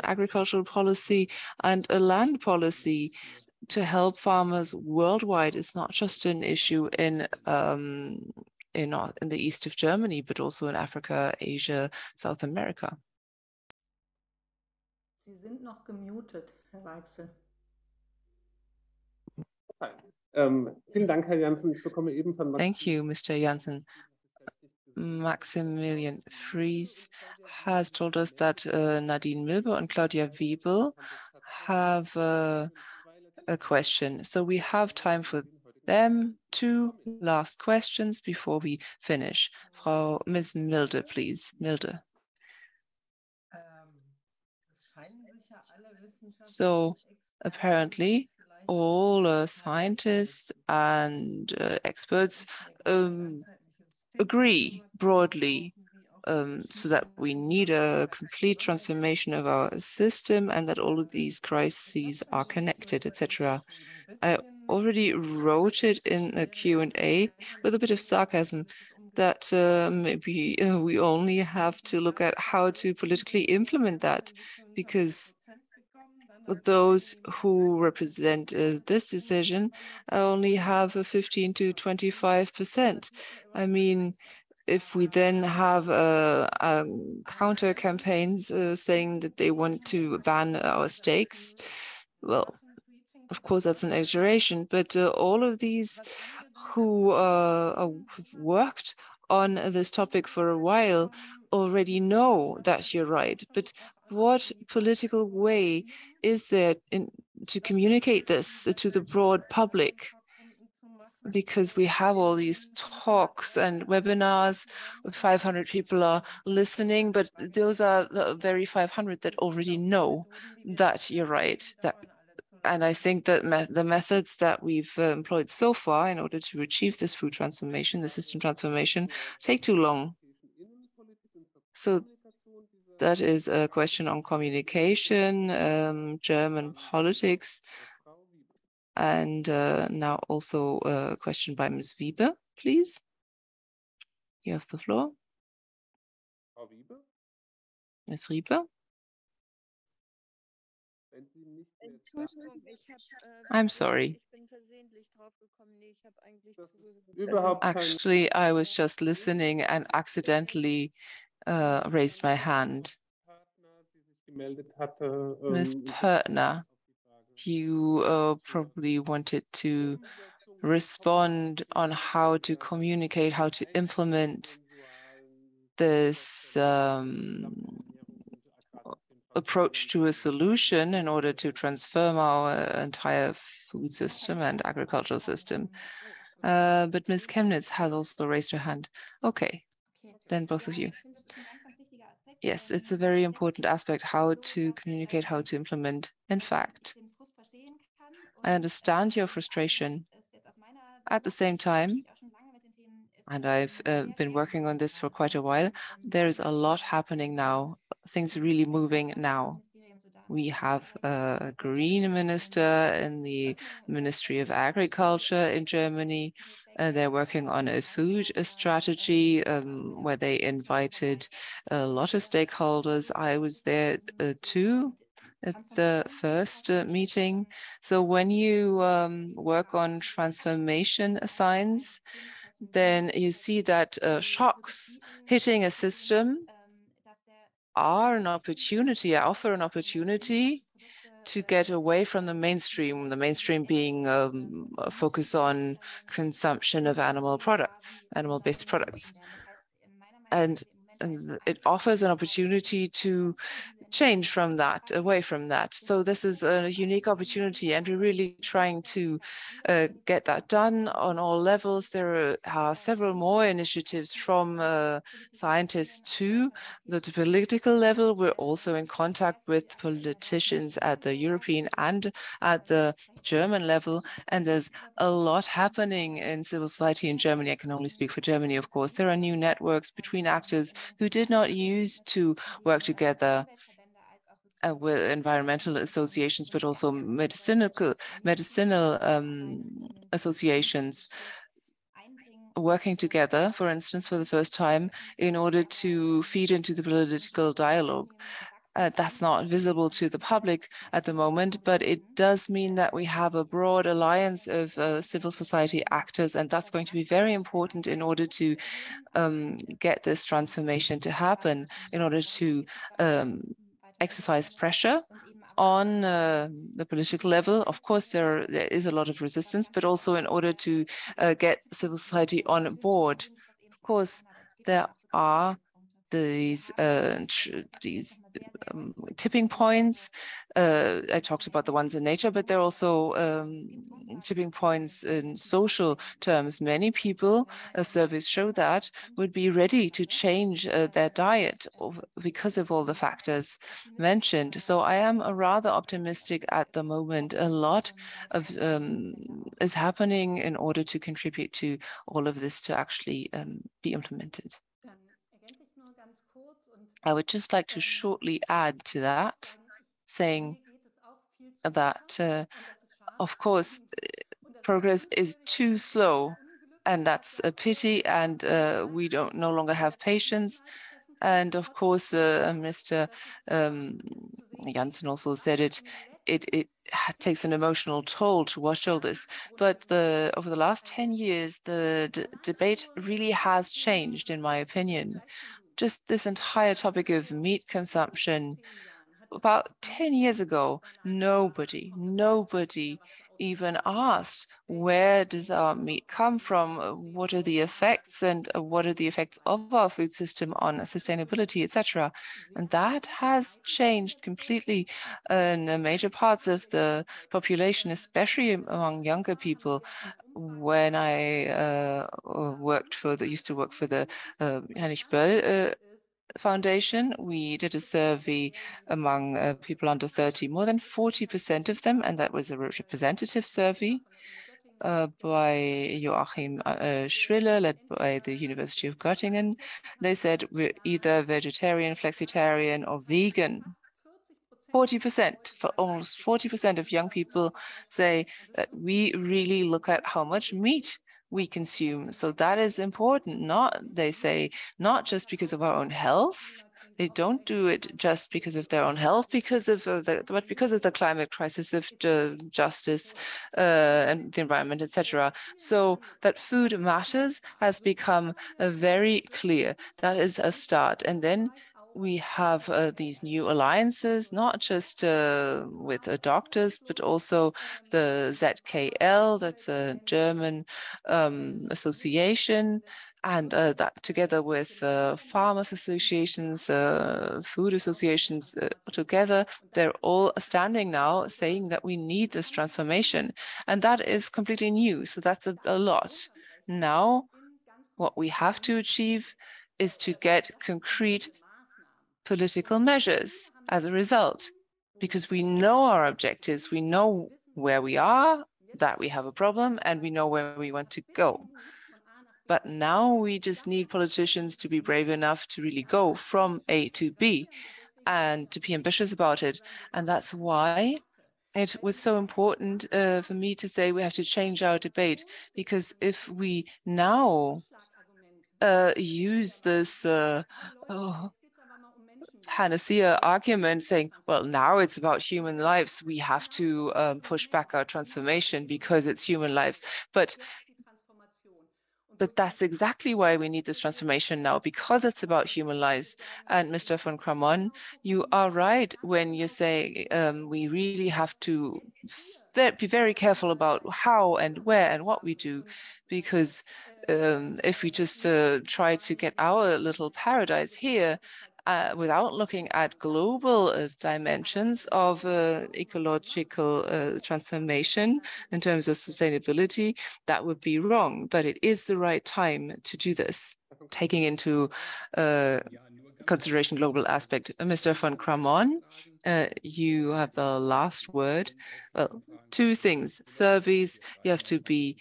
agricultural policy and a land policy to help farmers worldwide. It's not just an issue in the east of Germany, but also in Africa, Asia, South America. Sie sind noch gemutet, Herr Weichsel. Vielen Dank, Herr Janßen. Ich bekomme eben von Thank you, Mr. Janssen. Maximilian Fries has told us that Nadine Milber and Claudia Wiebel have a question. So we have time for them. 2 last questions before we finish. Ms. Milde, please. Milde. So apparently all scientists and experts agree broadly so that we need a complete transformation of our system and that all of these crises are connected, etc. I already wrote it in the Q&A with a bit of sarcasm that maybe we only have to look at how to politically implement that, because those who represent this decision only have a 15 to 25%. I mean, if we then have counter campaigns saying that they want to ban our steaks, well, of course, that's an exaggeration, but all of these who have worked on this topic for a while already know that you're right. But what political way is there to communicate this to the broad public? Because we have all these talks and webinars, 500 people are listening, but those are the very 500 that already know that you're right. And I think that the methods that we've employed so far in order to achieve this food transformation, the system transformation, take too long. So that is a question on communication, German politics, and now also a question by Ms. Wiebe, please. You have the floor. Ms. Wiebe. I'm sorry. Actually, I was just listening and accidentally raised my hand. Ms. Pörtner, you probably wanted to respond on how to communicate, how to implement this approach to a solution in order to transform our entire food system and agricultural system. But Ms. Chemnitz has also raised her hand. Okay, then both of you. Yes, it's a very important aspect, how to communicate, how to implement. In fact, I understand your frustration. At the same time, and I've been working on this for quite a while, there's a lot happening now. Things are really moving now. We have a green minister in the Ministry of Agriculture in Germany. They're working on a food strategy where they invited a lot of stakeholders. I was there too at the first meeting. So when you work on transformation signs, then you see that shocks hitting a system are an opportunity, offer an opportunity to get away from the mainstream being a focus on consumption of animal products, animal-based products. And it offers an opportunity to change from that, away from that. So this is a unique opportunity, and we're really trying to get that done on all levels. There are several more initiatives from scientists to the political level. We're also in contact with politicians at the European and at the German level, and there's a lot happening in civil society in Germany. I can only speak for Germany, of course. There are new networks between actors who did not used to work together with environmental associations, but also medicinal associations working together, for instance, for the first time in order to feed into the political dialogue. That's not visible to the public at the moment, but it does mean that we have a broad alliance of civil society actors, and that's going to be very important in order to get this transformation to happen, in order to exercise pressure on the political level. Of course, there is a lot of resistance, but also in order to get civil society on board. Of course, there are these tipping points. I talked about the ones in nature, but there are also tipping points in social terms. Many people, surveys show that, would be ready to change their diet because of all the factors mentioned. So I am rather optimistic at the moment. A lot of is happening in order to contribute to all of this to actually be implemented. I would just like to shortly add to that, saying that, of course, progress is too slow, and that's a pity, and we no longer have patience. And of course, Mr. Janßen also said it takes an emotional toll to watch all this. But over the last 10 years, the debate really has changed, in my opinion. Just this entire topic of meat consumption, about 10 years ago, nobody even asked, where does our meat come from? What are the effects, and what are the effects of our food system on sustainability, etc.? And that has changed completely in major parts of the population, especially among younger people. When I used to work for the Heinrich Böll Foundation, we did a survey among people under 30, more than 40% of them, and that was a representative survey by Joachim Schwiller, led by the University of Göttingen. They said we're either vegetarian, flexitarian, or vegan. 40%, for almost 40% of young people say that we really look at how much meat we consume. So that is important. They say, not just because of our own health. They don't do it just because of their own health, but because of the climate crisis, of justice and the environment, etc. So that food matters has become very clear. That is a start. And then we have these new alliances, not just with doctors, but also the ZKL, that's a German association, and that together with farmers associations, food associations together, they're all standing now saying that we need this transformation. And that is completely new. So that's a lot. Now, what we have to achieve is to get concrete political measures as a result, because we know our objectives, we know where we are, that we have a problem, and we know where we want to go. But now we just need politicians to be brave enough to really go from A to B and to be ambitious about it. And that's why it was so important for me to say we have to change our debate, because if we now use this panacea argument saying, well, now it's about human lives, we have to push back our transformation because it's human lives. But that's exactly why we need this transformation now, because it's about human lives. And Mr. von Cramon, you are right when you say we really have to be very careful about how and where and what we do, because if we just try to get our little paradise here without looking at global dimensions of ecological transformation in terms of sustainability, that would be wrong. But it is the right time to do this, taking into consideration global aspect. Mr. von Cramon, you have the last word. Well, two things. Surveys, you have to be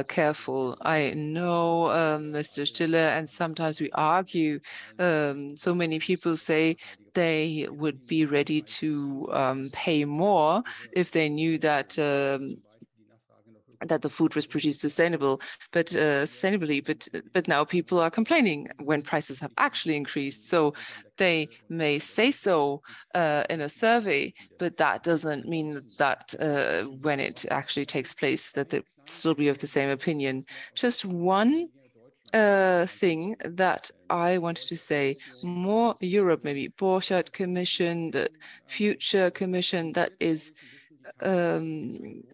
careful. I know Mr. Stiller, and sometimes we argue. So many people say they would be ready to pay more if they knew that that the food was produced sustainably, but now people are complaining when prices have actually increased. So they may say so in a survey, but that doesn't mean that when it actually takes place that they still be of the same opinion. Just one thing that I wanted to say: more Europe, maybe Borchardt Commission, the Future Commission, that is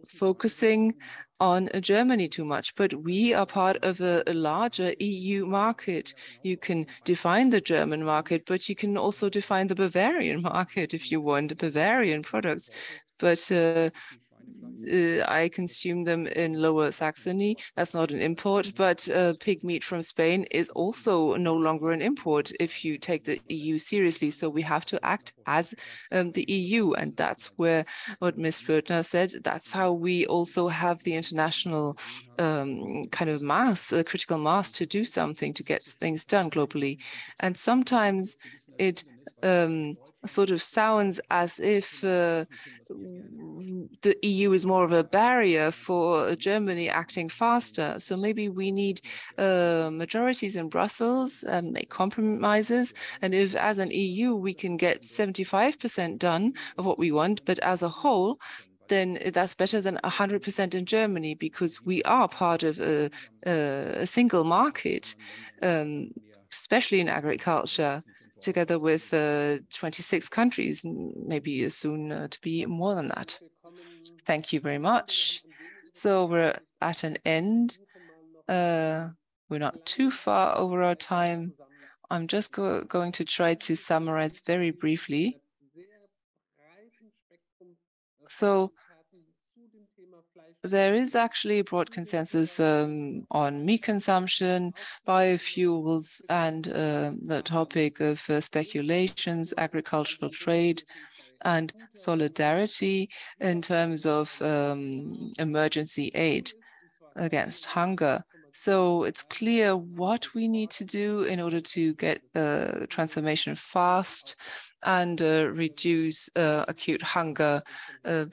focusing on Germany too much, but we are part of a larger EU market. You can define the German market, but you can also define the Bavarian market if you want Bavarian products. But I consume them in Lower Saxony. That's not an import, but pig meat from Spain is also no longer an import if you take the EU seriously. So we have to act as the EU, and that's where what Ms. Pörtner said, that's how we also have the international kind of mass, critical mass to do something, to get things done globally. And sometimes it sort of sounds as if the EU is more of a barrier for Germany acting faster. So maybe we need majorities in Brussels and make compromises. And if as an EU we can get 75% done of what we want, but as a whole, then that's better than 100% in Germany, because we are part of a single market, especially in agriculture, together with 26 countries, maybe soon to be more than that. Thank you very much. So we're at an end. We're not too far over our time. I'm just going to try to summarize very briefly. So there is actually a broad consensus on meat consumption, biofuels, and the topic of speculations, agricultural trade, and solidarity in terms of emergency aid against hunger. So it's clear what we need to do in order to get transformation fast and reduce acute hunger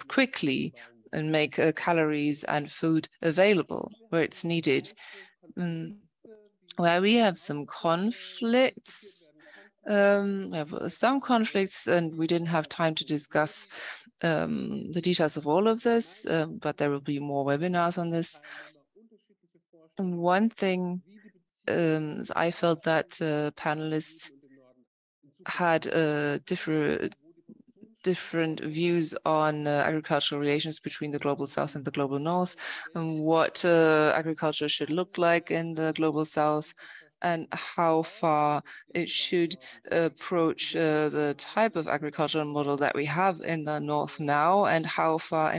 quickly, and make calories and food available where it's needed. Where we have some conflicts, we have some conflicts, and we didn't have time to discuss the details of all of this, but there will be more webinars on this. And one thing is I felt that panelists had different views on agricultural relations between the global south and the global north, and what agriculture should look like in the global south, and how far it should approach the type of agricultural model that we have in the north now, and how far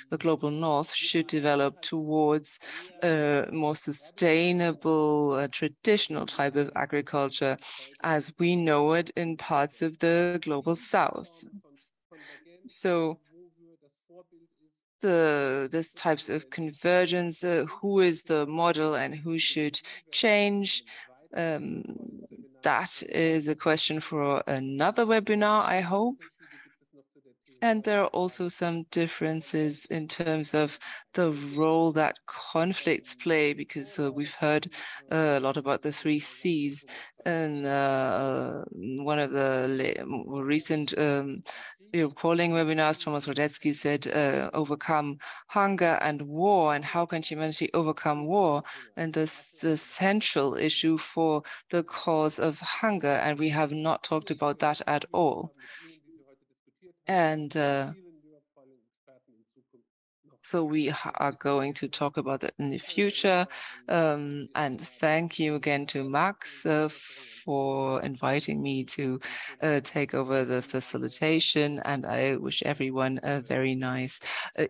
the global north should develop towards a more sustainable, traditional type of agriculture as we know it in parts of the global south. So this types of convergence, who is the model and who should change, that is a question for another webinar, I hope. And there are also some differences in terms of the role that conflicts play, because we've heard a lot about the 3 Cs. And one of the recent calling webinars, Thomas Radetzky said, overcome hunger and war, and how can humanity overcome war? And this the central issue for the cause of hunger, and we have not talked about that at all. And So we are going to talk about that in the future. And thank you again to Max for inviting me to take over the facilitation. And I wish everyone a very nice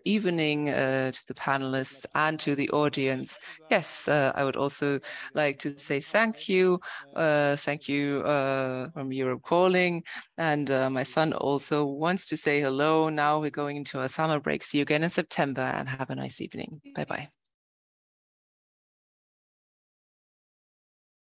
evening, to the panelists and to the audience. Yes, I would also like to say thank you. Thank you from Europe Calling. And my son also wants to say hello. Now we're going into our summer break. See you again in September and have a nice evening. Bye-bye.